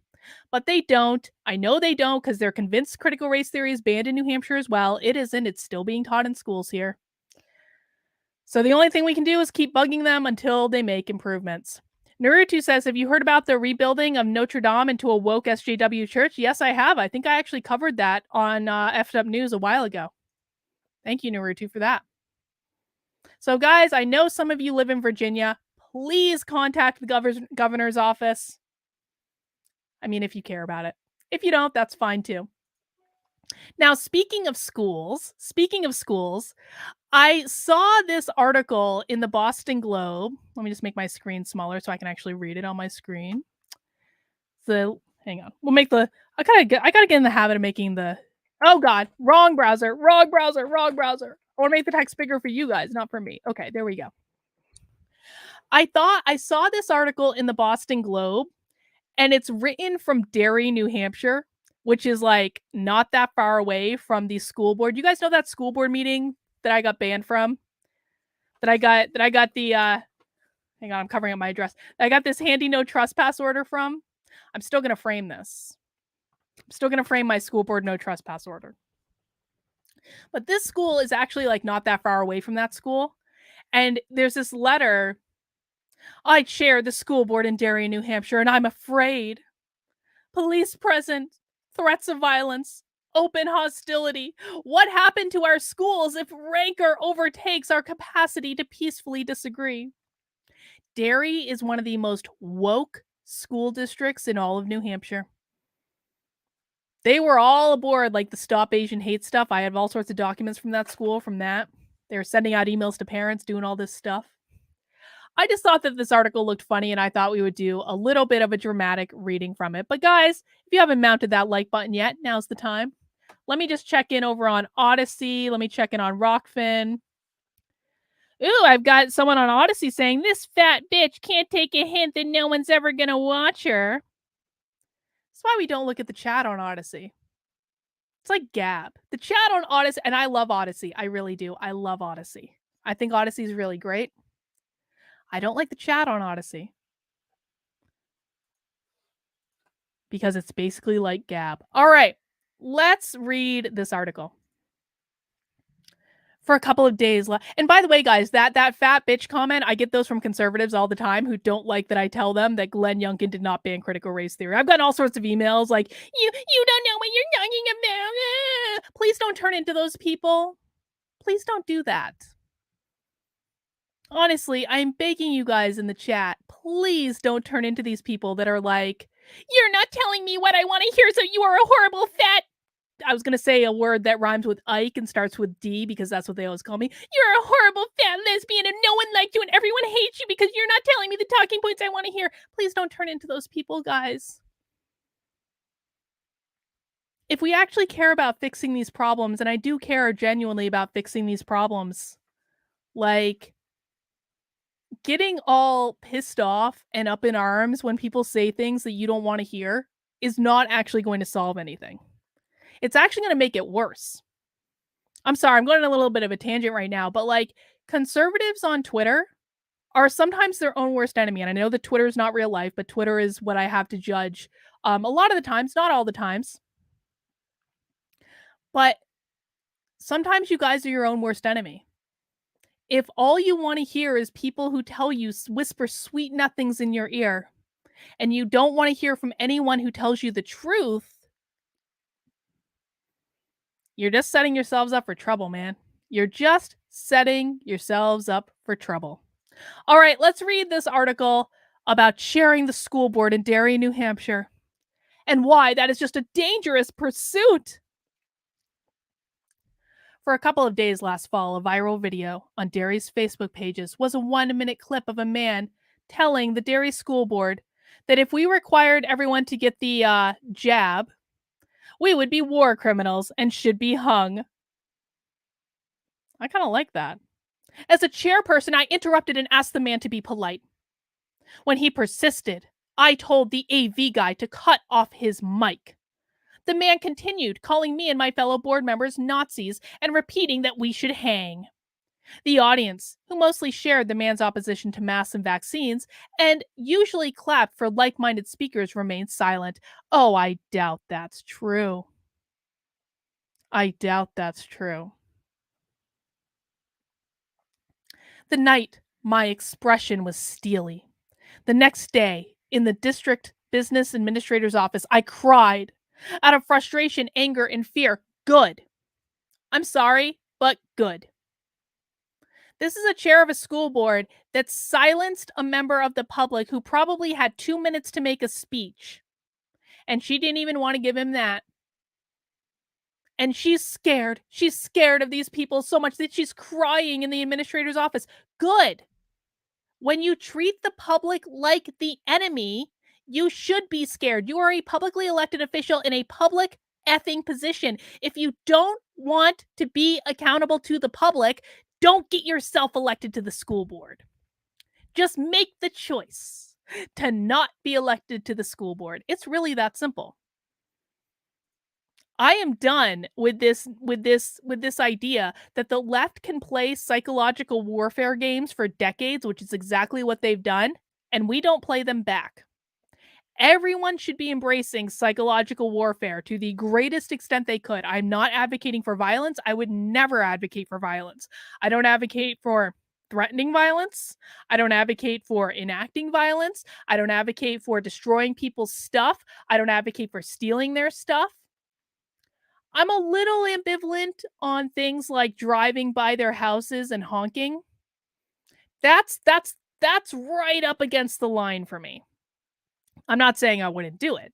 But they don't. I know they don't because they're convinced critical race theory is banned in New Hampshire as well. It isn't. It's still being taught in schools here. So the only thing we can do is keep bugging them until they make improvements. Naruto says, have you heard about the rebuilding of Notre Dame into a woke SJW church? Yes, I have. I think I actually covered that on FW News a while ago. Thank you, Naruto, for that. So guys, I know some of you live in Virginia. Please contact the governor's office. I mean, if you care about it. If you don't, that's fine too. Now, speaking of schools, I saw this article in the Boston Globe. Let me just make my screen smaller so I can actually read it on my screen. So, hang on. We'll make I gotta get in the habit of making oh God, wrong browser. I want to make the text bigger for you guys, not for me. Okay, there we go. I saw this article in the Boston Globe, and it's written from Derry, New Hampshire, which is like not that far away from the school board. You guys know that school board meeting that I got banned from? That I got the hang on, I'm covering up my address. I got this handy no trespass order from. I'm still gonna frame this. I'm still gonna frame my school board no trespass order. But this school is actually like not that far away from that school. And there's this letter. I chair the school board in Derry, New Hampshire, and I'm afraid. Police present, threats of violence, open hostility. What happened to our schools if rancor overtakes our capacity to peacefully disagree? Derry is one of the most woke school districts in all of New Hampshire. They were all aboard like the Stop Asian Hate stuff. I have all sorts of documents from that school from that. They were sending out emails to parents, doing all this stuff. I just thought that this article looked funny, and I thought we would do a little bit of a dramatic reading from it. But guys, if you haven't mounted that like button yet, now's the time. Let me just check in over on Odyssey. Let me check in on Rockfin. Ooh, I've got someone on Odyssey saying, this fat bitch can't take a hint that no one's ever going to watch her. That's why we don't look at the chat on Odyssey. It's like Gab. The chat on Odyssey, and I love Odyssey. I really do. I love Odyssey. I think Odyssey is really great. I don't like the chat on Odyssey because it's basically like Gab. All right, let's read this article. For a couple of days. And by the way, guys, that fat bitch comment, I get those from conservatives all the time who don't like that I tell them that Glenn Youngkin did not ban critical race theory. I've gotten all sorts of emails like, you don't know what you're talking about. Please don't turn into those people. Please don't do that. Honestly, I'm begging you guys in the chat, please don't turn into these people that are like, you're not telling me what I want to hear, so you are a horrible fat I was gonna say a word that rhymes with Ike and starts with D because that's what they always call me. You're a horrible fat lesbian and no one liked you and everyone hates you because you're not telling me the talking points I want to hear. Please don't turn into those people, guys. If we actually care about fixing these problems, and I do care genuinely about fixing these problems, like getting all pissed off and up in arms when people say things that you don't want to hear is not actually going to solve anything. It's actually going to make it worse. I'm sorry, I'm going on a little bit of a tangent right now, but like conservatives on Twitter are sometimes their own worst enemy. And I know that Twitter is not real life, but Twitter is what I have to judge a lot of the times, not all the times. But sometimes you guys are your own worst enemy. If all you want to hear is people who tell you, whisper sweet nothings in your ear, and you don't want to hear from anyone who tells you the truth, you're just setting yourselves up for trouble, man. You're just setting yourselves up for trouble. All right, let's read this article about sharing the school board in Derry, New Hampshire, and why that is just a dangerous pursuit. For a couple of days last fall, a viral video on Derry's Facebook pages was a 1-minute clip of a man telling the Derry school board that if we required everyone to get the jab, we would be war criminals and should be hung. I kind of like that. As a chairperson, I interrupted and asked the man to be polite. When he persisted, I told the AV guy to cut off his mic. The man continued, calling me and my fellow board members Nazis and repeating that we should hang. The audience, who mostly shared the man's opposition to masks and vaccines and usually clapped for like-minded speakers, remained silent. Oh, I doubt that's true. I doubt that's true. The night, my expression was steely. The next day, in the district business administrator's office, I cried out of frustration, anger, and fear. Good. I'm sorry, but good. This is a chair of a school board that silenced a member of the public who probably had 2 minutes to make a speech. And she didn't even want to give him that. And she's scared. She's scared of these people so much that she's crying in the administrator's office. Good. When you treat the public like the enemy, you should be scared. You are a publicly elected official in a public effing position. If you don't want to be accountable to the public, don't get yourself elected to the school board. Just make the choice to not be elected to the school board. It's really that simple. I am done with this idea that the left can play psychological warfare games for decades, which is exactly what they've done, and we don't play them back. Everyone should be embracing psychological warfare to the greatest extent they could. I'm not advocating for violence. I would never advocate for violence. I don't advocate for threatening violence. I don't advocate for enacting violence. I don't advocate for destroying people's stuff. I don't advocate for stealing their stuff. I'm a little ambivalent on things like driving by their houses and honking. That's right up against the line for me. I'm not saying I wouldn't do it.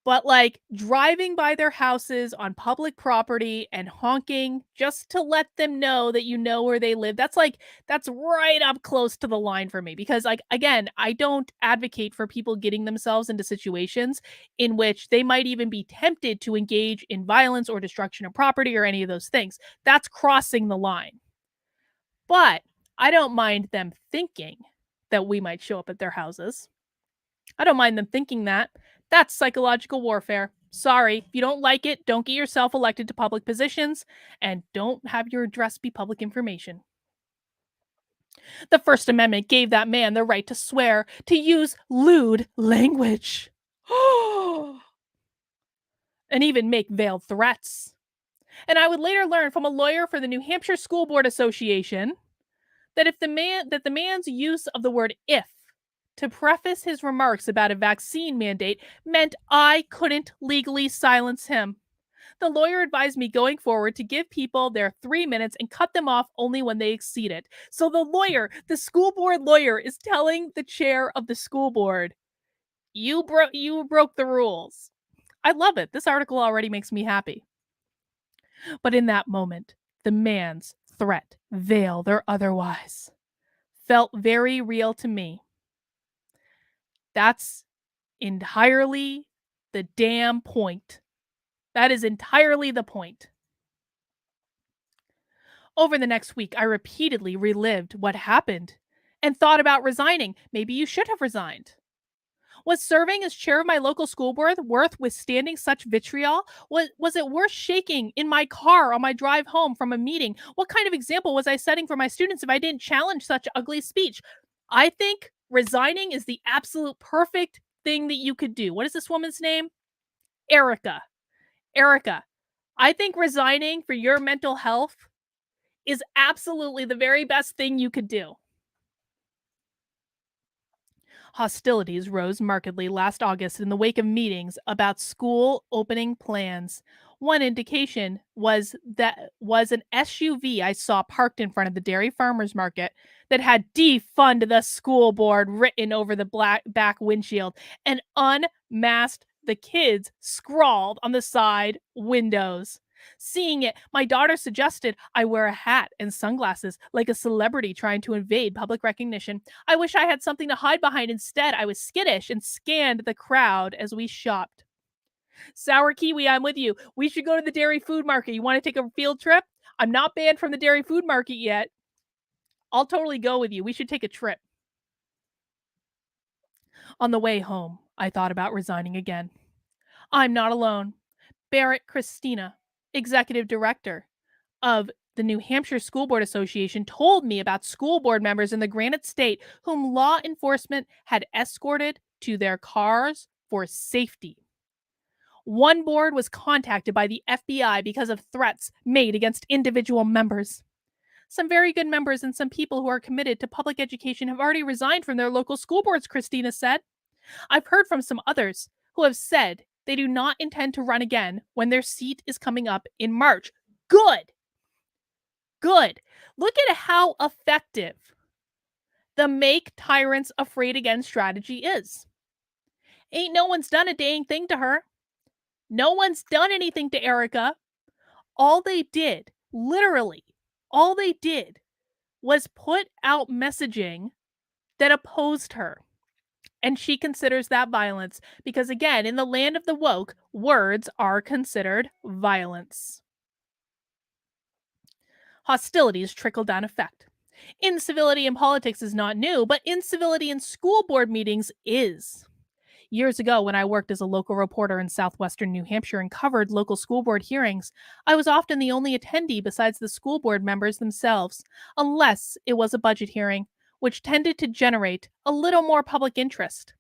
But like driving by their houses on public property and honking just to let them know that you know where they live. That's right up close to the line for me because like again, I don't advocate for people getting themselves into situations in which they might even be tempted to engage in violence or destruction of property or any of those things. That's crossing the line. But I don't mind them thinking that we might show up at their houses. I don't mind them thinking that. That's psychological warfare. Sorry, if you don't like it, don't get yourself elected to public positions and don't have your address be public information. The First Amendment gave that man the right to swear, to use lewd language, and even make veiled threats. And I would later learn from a lawyer for the New Hampshire School Board Association that the man's use of the word "if" to preface his remarks about a vaccine mandate meant I couldn't legally silence him. The lawyer advised me going forward to give people their 3 minutes and cut them off only when they exceed it. So the school board lawyer is telling the chair of the school board, you broke the rules. I love it. This article already makes me happy. But in that moment, the man's threat, veiled or otherwise, felt very real to me. That's entirely the damn point. That is entirely the point. Over the next week, I repeatedly relived what happened and thought about resigning. Maybe you should have resigned. Was serving as chair of my local school board worth withstanding such vitriol? Was it worth shaking in my car on my drive home from a meeting? What kind of example was I setting for my students if I didn't challenge such ugly speech? I think resigning is the absolute perfect thing that you could do. What is this woman's name? Erica. Erica, I think resigning for your mental health is absolutely the very best thing you could do. Hostilities rose markedly last August in the wake of meetings about school opening plans. One indication was an SUV I saw parked in front of the dairy farmers market that had defund the school board written over the back windshield and unmasked the kids scrawled on the side windows. Seeing it, my daughter suggested I wear a hat and sunglasses like a celebrity trying to evade public recognition. I wish I had something to hide behind. Instead, I was skittish and scanned the crowd as we shopped. Sour Kiwi, I'm with you. We should go to the dairy food market. You want to take a field trip? I'm not banned from the dairy food market yet. I'll totally go with you. We should take a trip. On the way home, I thought about resigning again. I'm not alone. Barrett Christina, executive director of the New Hampshire School Board Association, told me about school board members in the Granite State whom law enforcement had escorted to their cars for safety. One board was contacted by the FBI because of threats made against individual members. Some very good members and some people who are committed to public education have already resigned from their local school boards, Christina said. I've heard from some others who have said they do not intend to run again when their seat is coming up in March. Good. Good. Look at how effective the make tyrants afraid again strategy is. Ain't no one's done a dang thing to her. No one's done anything to Erica. All they did, literally, all they did was put out messaging that opposed her. And she considers that violence because, again, in the land of the woke, words are considered violence. Hostilities trickle down effect. Incivility in politics is not new, but incivility in school board meetings is. Years ago, when I worked as a local reporter in southwestern New Hampshire and covered local school board hearings, I was often the only attendee besides the school board members themselves, unless it was a budget hearing, which tended to generate a little more public interest.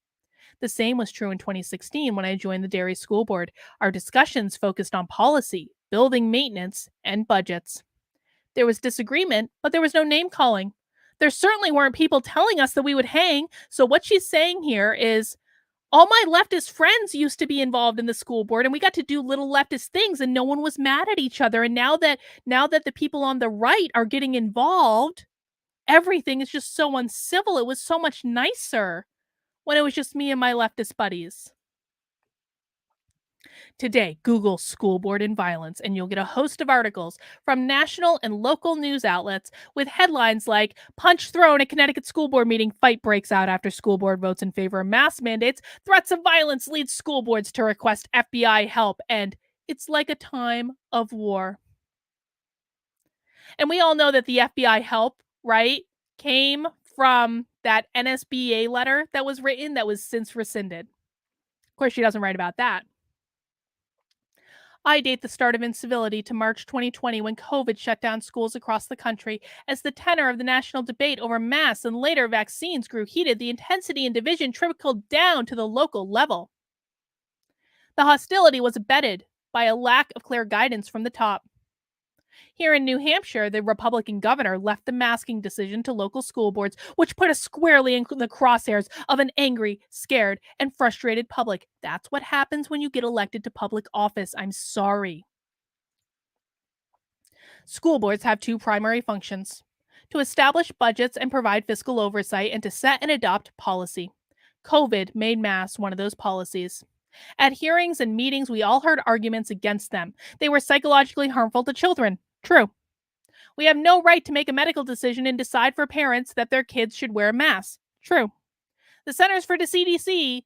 The same was true in 2016 when I joined the Derry School Board. Our discussions focused on policy, building maintenance, and budgets. There was disagreement, but there was no name calling. There certainly weren't people telling us that we would hang. So what she's saying here is, all my leftist friends used to be involved in the school board and we got to do little leftist things and no one was mad at each other. And now that the people on the right are getting involved, everything is just so uncivil. It was so much nicer when it was just me and my leftist buddies. Today, Google school board and violence, and you'll get a host of articles from national and local news outlets with headlines like punch thrown at Connecticut school board meeting, fight breaks out after school board votes in favor of mask mandates, threats of violence lead school boards to request FBI help, and it's like a time of war. And we all know that the FBI help, right, came from that NSBA letter that was written that was since rescinded. Of course, she doesn't write about that. I date the start of incivility to March 2020 when COVID shut down schools across the country. As the tenor of the national debate over masks and later vaccines grew heated, the intensity and division trickled down to the local level. The hostility was abetted by a lack of clear guidance from the top. Here in New Hampshire, the Republican governor left the masking decision to local school boards, which put us squarely in the crosshairs of an angry, scared, and frustrated public. That's what happens when you get elected to public office. I'm sorry. School boards have two primary functions: to establish budgets and provide fiscal oversight, and to set and adopt policy. COVID made masks one of those policies. At hearings and meetings, we all heard arguments against them. They were psychologically harmful to children. True. We have no right to make a medical decision and decide for parents that their kids should wear masks. True. The Centers for the CDC,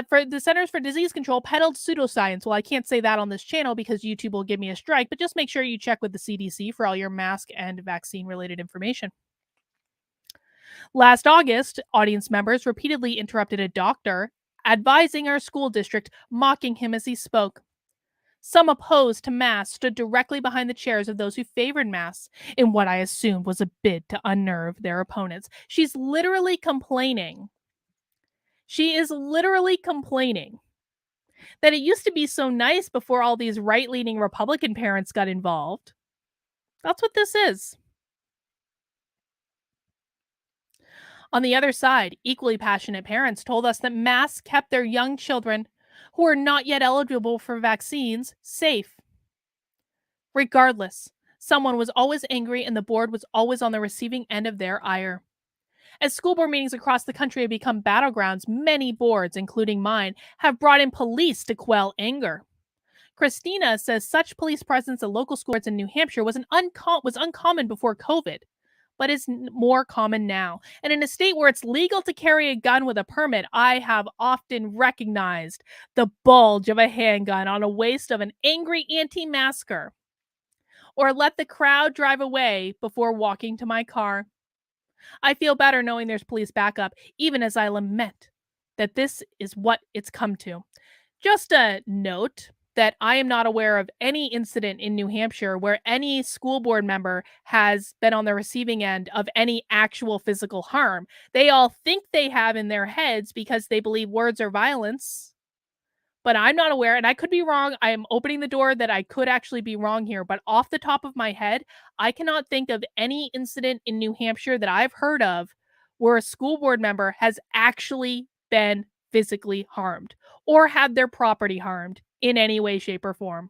for the Centers for Disease Control, peddled pseudoscience. Well, I can't say that on this channel because YouTube will give me a strike, but just make sure you check with the CDC for all your mask and vaccine related information. Last August, audience members repeatedly interrupted a doctor advising our school district, mocking him as he spoke. Some opposed to masks stood directly behind the chairs of those who favored masks in what I assumed was a bid to unnerve their opponents. She's literally complaining. She is literally complaining that it used to be so nice before all these right-leaning Republican parents got involved. That's what this is. On the other side, equally passionate parents told us that masks kept their young children, who are not yet eligible for vaccines, safe. Regardless, someone was always angry and the board was always on the receiving end of their ire. As school board meetings across the country have become battlegrounds, many boards, including mine, have brought in police to quell anger. Christina says such police presence at local school boards in New Hampshire was uncommon before COVID, but is more common now. And in a state where it's legal to carry a gun with a permit, I have often recognized the bulge of a handgun on a waist of an angry anti-masker, or let the crowd drive away before walking to my car. I feel better knowing there's police backup, even as I lament that this is what it's come to. Just a note that I am not aware of any incident in New Hampshire where any school board member has been on the receiving end of any actual physical harm. They all think they have in their heads because they believe words are violence. But I'm not aware, and I could be wrong. I am opening the door that I could actually be wrong here. But off the top of my head, I cannot think of any incident in New Hampshire that I've heard of where a school board member has actually been physically harmed or had their property harmed in any way, shape, or form.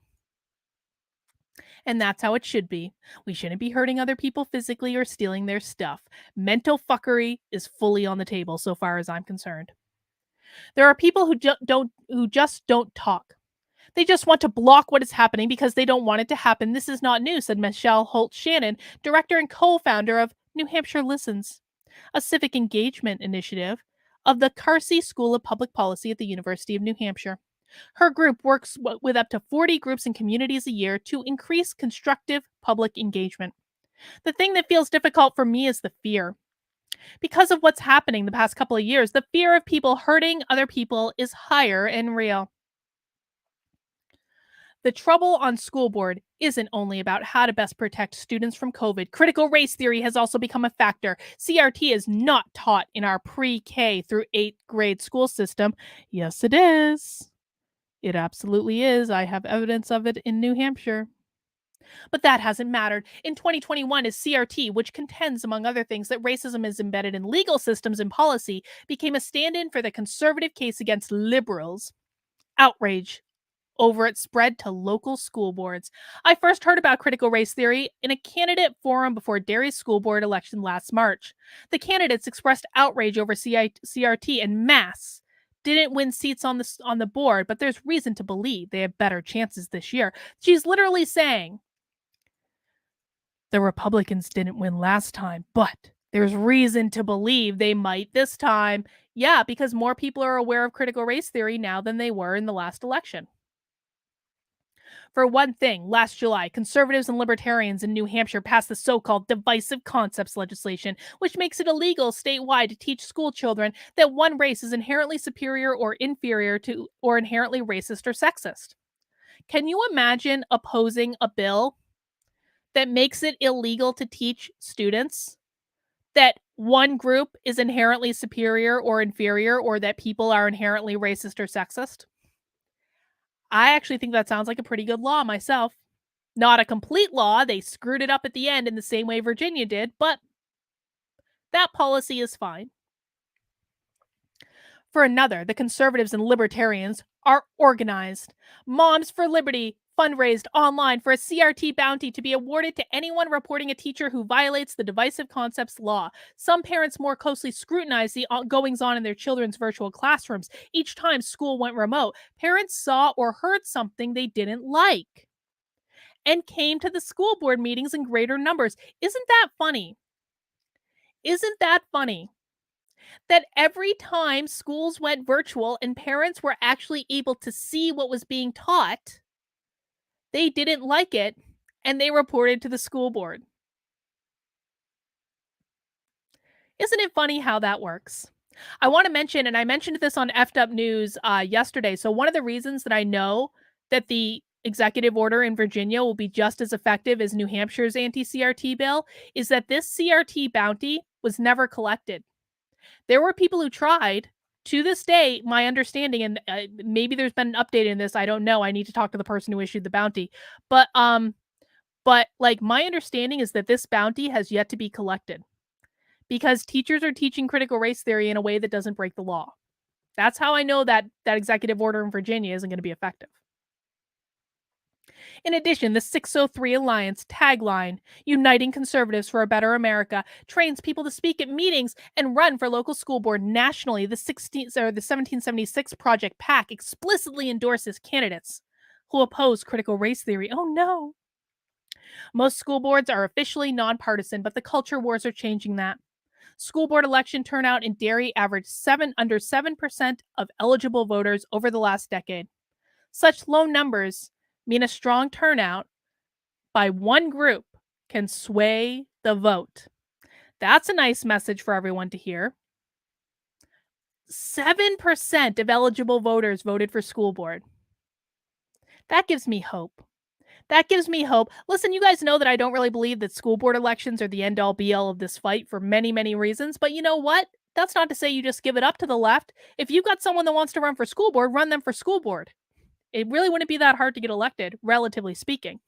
And that's how it should be. We shouldn't be hurting other people physically or stealing their stuff. Mental fuckery is fully on the table so far as I'm concerned. There are people who just don't talk. They just want to block what is happening because they don't want it to happen. This is not new, said Michelle Holt-Shannon, director and co-founder of New Hampshire Listens, a civic engagement initiative of the Carsey School of Public Policy at the University of New Hampshire. Her group works with up to 40 groups and communities a year to increase constructive public engagement. The thing that feels difficult for me is the fear. Because of what's happening the past couple of years, the fear of people hurting other people is higher and real. The trouble on school board isn't only about how to best protect students from COVID. Critical race theory has also become a factor. CRT is not taught in our pre-K through 8th grade school system. Yes, it is. It absolutely is. I have evidence of it in New Hampshire. But that hasn't mattered. In 2021, as CRT, which contends, among other things, that racism is embedded in legal systems and policy, became a stand-in for the conservative case against liberals. Outrage over it spread to local school boards. I first heard about critical race theory in a candidate forum before Derry's school board election last March. The candidates expressed outrage over CRT en masse. Didn't win seats on the board, but there's reason to believe they have better chances this year. She's literally saying, the Republicans didn't win last time, but there's reason to believe they might this time. Yeah, because more people are aware of critical race theory now than they were in the last election. For one thing, last July, conservatives and libertarians in New Hampshire passed the so-called divisive concepts legislation, which makes it illegal statewide to teach school children that one race is inherently superior or inferior to, or inherently racist or sexist. Can you imagine opposing a bill that makes it illegal to teach students that one group is inherently superior or inferior, or that people are inherently racist or sexist? I actually think that sounds like a pretty good law myself. Not a complete law. They screwed it up at the end in the same way Virginia did, but that policy is fine. For another, the conservatives and libertarians are organized. Moms for Liberty fundraised online for a CRT bounty to be awarded to anyone reporting a teacher who violates the divisive concepts law. Some parents more closely scrutinized the goings on in their children's virtual classrooms. Each time school went remote, parents saw or heard something they didn't like and came to the school board meetings in greater numbers. Isn't that funny? Isn't that funny? That every time schools went virtual and parents were actually able to see what was being taught, they didn't like it and they reported to the school board. Isn't it funny how that works? I want to mention, and I mentioned this on F'd Up News yesterday. So, one of the reasons that I know that the executive order in Virginia will be just as effective as New Hampshire's anti CRT bill is that this CRT bounty was never collected. There were people who tried. To this day, my understanding, and maybe there's been an update in this, I don't know. I need to talk to the person who issued the bounty. But like my understanding is that this bounty has yet to be collected because teachers are teaching critical race theory in a way that doesn't break the law. That's how I know that that executive order in Virginia isn't going to be effective. In addition, the 603 Alliance tagline, Uniting Conservatives for a Better America, trains people to speak at meetings and run for local school board nationally. The 1776 Project PAC explicitly endorses candidates who oppose critical race theory. Oh no. Most school boards are officially nonpartisan, but the culture wars are changing that. School board election turnout in Derry averaged under 7% of eligible voters over the last decade. Such low numbers mean a strong turnout by one group can sway the vote. That's a nice message for everyone to hear. 7% of eligible voters voted for school board. That gives me hope. That gives me hope. Listen, you guys know that I don't really believe that school board elections are the end-all be-all of this fight for many, many reasons. But you know what? That's not to say you just give it up to the left. If you've got someone that wants to run for school board, run them for school board. It really wouldn't be that hard to get elected, relatively speaking.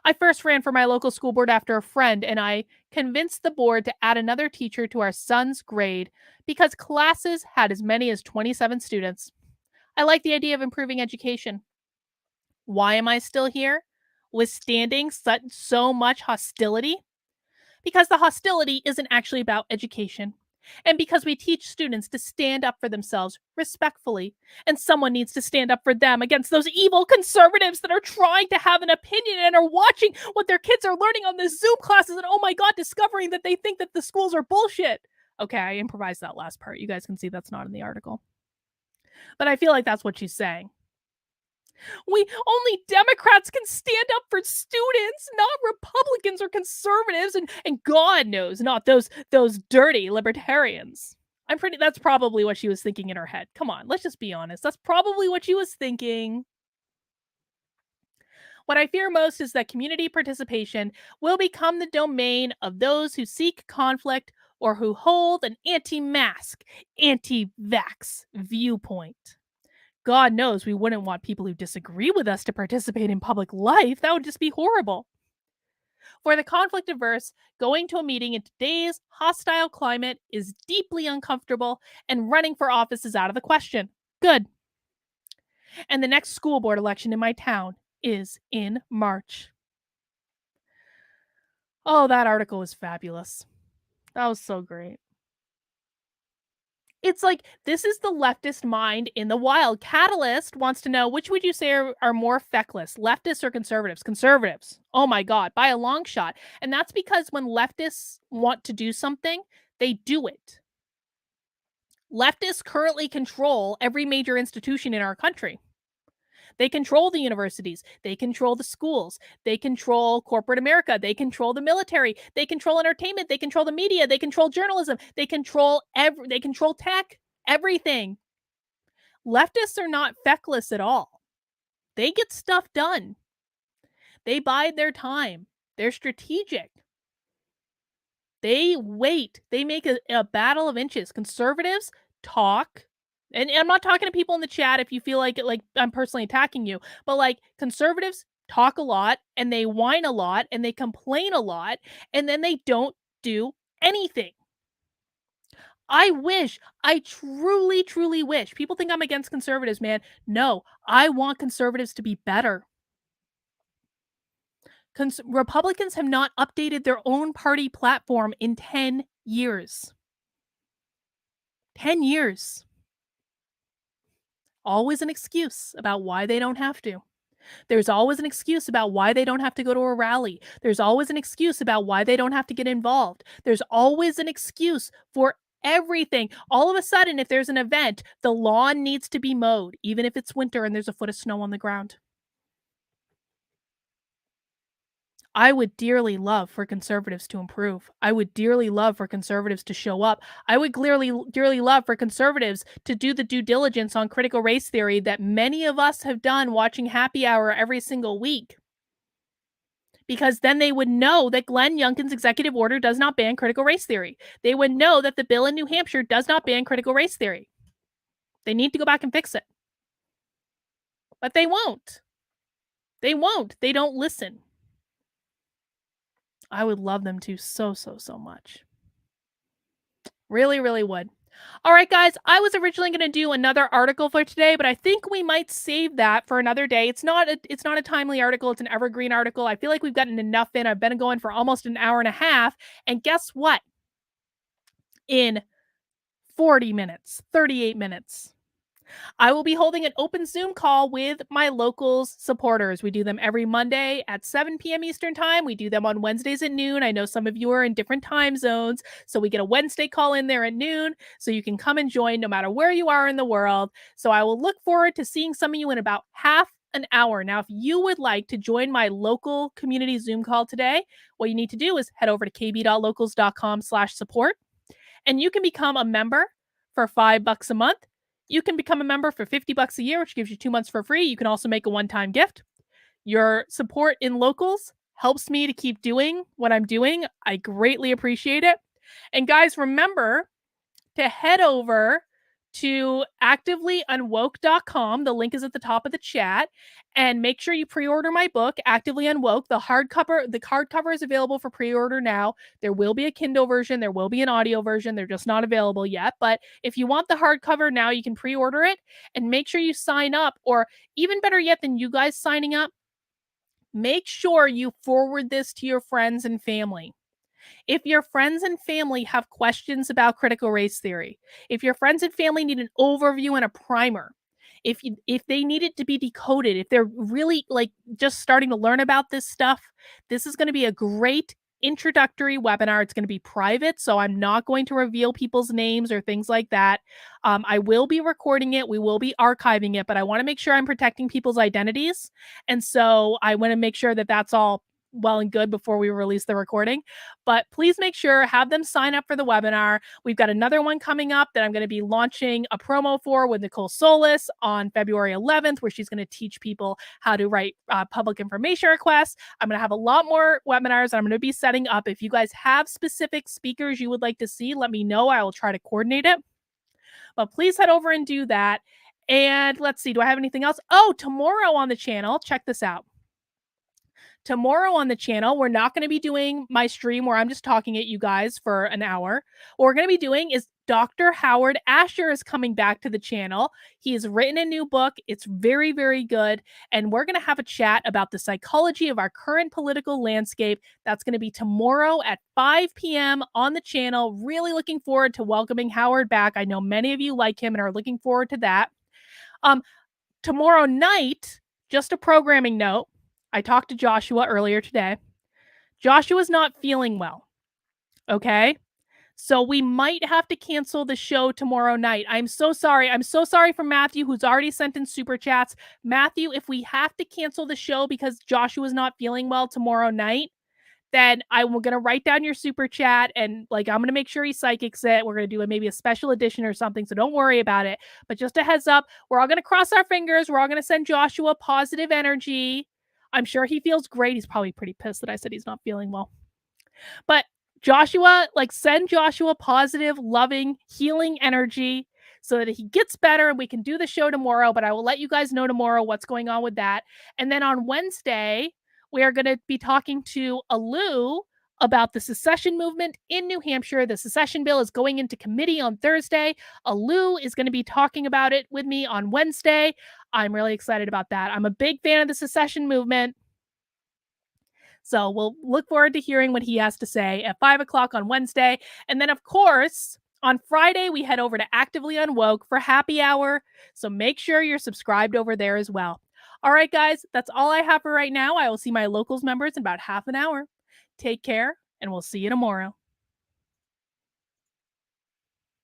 I first ran for my local school board after a friend and I convinced the board to add another teacher to our son's grade because classes had as many as 27 students. I like the idea of improving education. Why am I still here? Withstanding so much hostility? Because the hostility isn't actually about education. And because we teach students to stand up for themselves respectfully. And someone needs to stand up for them against those evil conservatives that are trying to have an opinion and are watching what their kids are learning on the Zoom classes and, oh my God, discovering that they think that the schools are bullshit. Okay, I improvised that last part. You guys can see that's not in the article. But I feel like that's what she's saying. Only Democrats can stand up for students, not Republicans or conservatives, and God knows not those dirty libertarians. That's probably what she was thinking in her head. Come on, let's just be honest. That's probably what she was thinking. What I fear most is that community participation will become the domain of those who seek conflict or who hold an anti-mask, anti-vax viewpoint. God knows we wouldn't want people who disagree with us to participate in public life. That would just be horrible. For the conflict averse, going to a meeting in today's hostile climate is deeply uncomfortable, and running for office is out of the question. Good. And the next school board election in my town is in March. Oh, that article was fabulous. That was so great. It's like, this is the leftist mind in the wild. Catalyst wants to know, which would you say are more feckless, leftists or conservatives? Conservatives. Oh my God, by a long shot. And that's because when leftists want to do something, they do it. Leftists currently control every major institution in our country. They control the universities. They control the schools. They control corporate America. They control the military. They control entertainment. They control the media. They control journalism. They control tech, everything. Leftists are not feckless at all. They get stuff done. They bide their time. They're strategic. They wait. They make a battle of inches. Conservatives talk. And I'm not talking to people in the chat if you feel like I'm personally attacking you, but like conservatives talk a lot and they whine a lot and they complain a lot and then they don't do anything. I truly, truly wish. People think I'm against conservatives, man. No, I want conservatives to be better. Republicans have not updated their own party platform in 10 years. 10 years. Always an excuse about why they don't have to. There's always an excuse about why they don't have to go to a rally. There's always an excuse about why they don't have to get involved. There's always an excuse for everything. All of a sudden, if there's an event, the lawn needs to be mowed, even if it's winter and there's a foot of snow on the ground. I would dearly love for conservatives to improve. I would dearly love for conservatives to show up. I would dearly love for conservatives to do the due diligence on critical race theory that many of us have done watching Happy Hour every single week. Because then they would know that Glenn Youngkin's executive order does not ban critical race theory. They would know that the bill in New Hampshire does not ban critical race theory. They need to go back and fix it. But they won't. They won't. They don't listen. I would love them to so much. Really, really would. All right, guys, I was originally going to do another article for today, but I think we might save that for another day. It's not a timely article. It's an evergreen article. I feel like we've gotten enough in. I've been going for almost an hour and a half. And guess what? In 40 minutes, 38 minutes, I will be holding an open Zoom call with my locals supporters. We do them every Monday at 7 p.m. Eastern time. We do them on Wednesdays at noon. I know some of you are in different time zones, so we get a Wednesday call in there at noon, so you can come and join no matter where you are in the world. So I will look forward to seeing some of you in about half an hour. Now, if you would like to join my local community Zoom call today, what you need to do is head over to kb.locals.com/support, and you can become a member for $5 a month. You can become a member for $50 a year, which gives you 2 months for free. You can also make a one-time gift. Your support in locals helps me to keep doing what I'm doing. I greatly appreciate it. And guys, remember to head over to activelyunwoke.com. The link is at the top of the chat. And make sure you pre-order my book, Actively Unwoke. The hardcover is available for pre-order now. There will be a Kindle version. There will be an audio version. They're just not available yet. But if you want the hardcover now, you can pre-order it. And make sure you sign up. Or even better yet than you guys signing up, make sure you forward this to your friends and family. If your friends and family have questions about critical race theory, if your friends and family need an overview and a primer, if they need it to be decoded, if they're really like just starting to learn about this stuff, this is going to be a great introductory webinar. It's going to be private, so I'm not going to reveal people's names or things like that. I will be recording it. We will be archiving it, but I want to make sure I'm protecting people's identities. And so I want to make sure that that's all well and good before we release the recording. But please make sure, have them sign up for the webinar. We've got another one coming up that I'm going to be launching a promo for with Nicole Solis on February 11th, where she's going to teach people how to write public information requests. I'm going to have a lot more webinars I'm going to be setting up. If you guys have specific speakers you would like to see, let me know. I will try to coordinate it. But please head over and do that. And let's see, do I have anything else? Oh, tomorrow on the channel, check this out. Tomorrow on the channel, we're not going to be doing my stream where I'm just talking at you guys for an hour. What we're going to be doing is Dr. Howard Asher is coming back to the channel. He has written a new book. It's very, very good. And we're going to have a chat about the psychology of our current political landscape. That's going to be tomorrow at 5 p.m. on the channel. Really looking forward to welcoming Howard back. I know many of you like him and are looking forward to that. Tomorrow night, just a programming note, I talked to Joshua earlier today. Joshua's not feeling well. Okay? So we might have to cancel the show tomorrow night. I'm so sorry. I'm so sorry for Matthew, who's already sent in super chats. Matthew, if we have to cancel the show because Joshua's not feeling well tomorrow night, then I'm going to write down your super chat and I'm going to make sure he psychics it. We're going to do maybe a special edition or something. So don't worry about it. But just a heads up, we're all going to cross our fingers. We're all going to send Joshua positive energy. I'm sure he feels great. He's probably pretty pissed that I said he's not feeling well. But Joshua, send Joshua positive, loving, healing energy so that he gets better and we can do the show tomorrow. But I will let you guys know tomorrow what's going on with that. And then on Wednesday, we are going to be talking to Alu about the secession movement in New Hampshire. The secession bill is going into committee on Thursday. Alu is going to be talking about it with me on Wednesday. I'm really excited about that. I'm a big fan of the secession movement. So we'll look forward to hearing what he has to say at 5 o'clock on Wednesday. And then, of course, on Friday, we head over to Actively Unwoke for happy hour. So make sure you're subscribed over there as well. All right, guys, that's all I have for right now. I will see my locals members in about half an hour. Take care, and we'll see you tomorrow.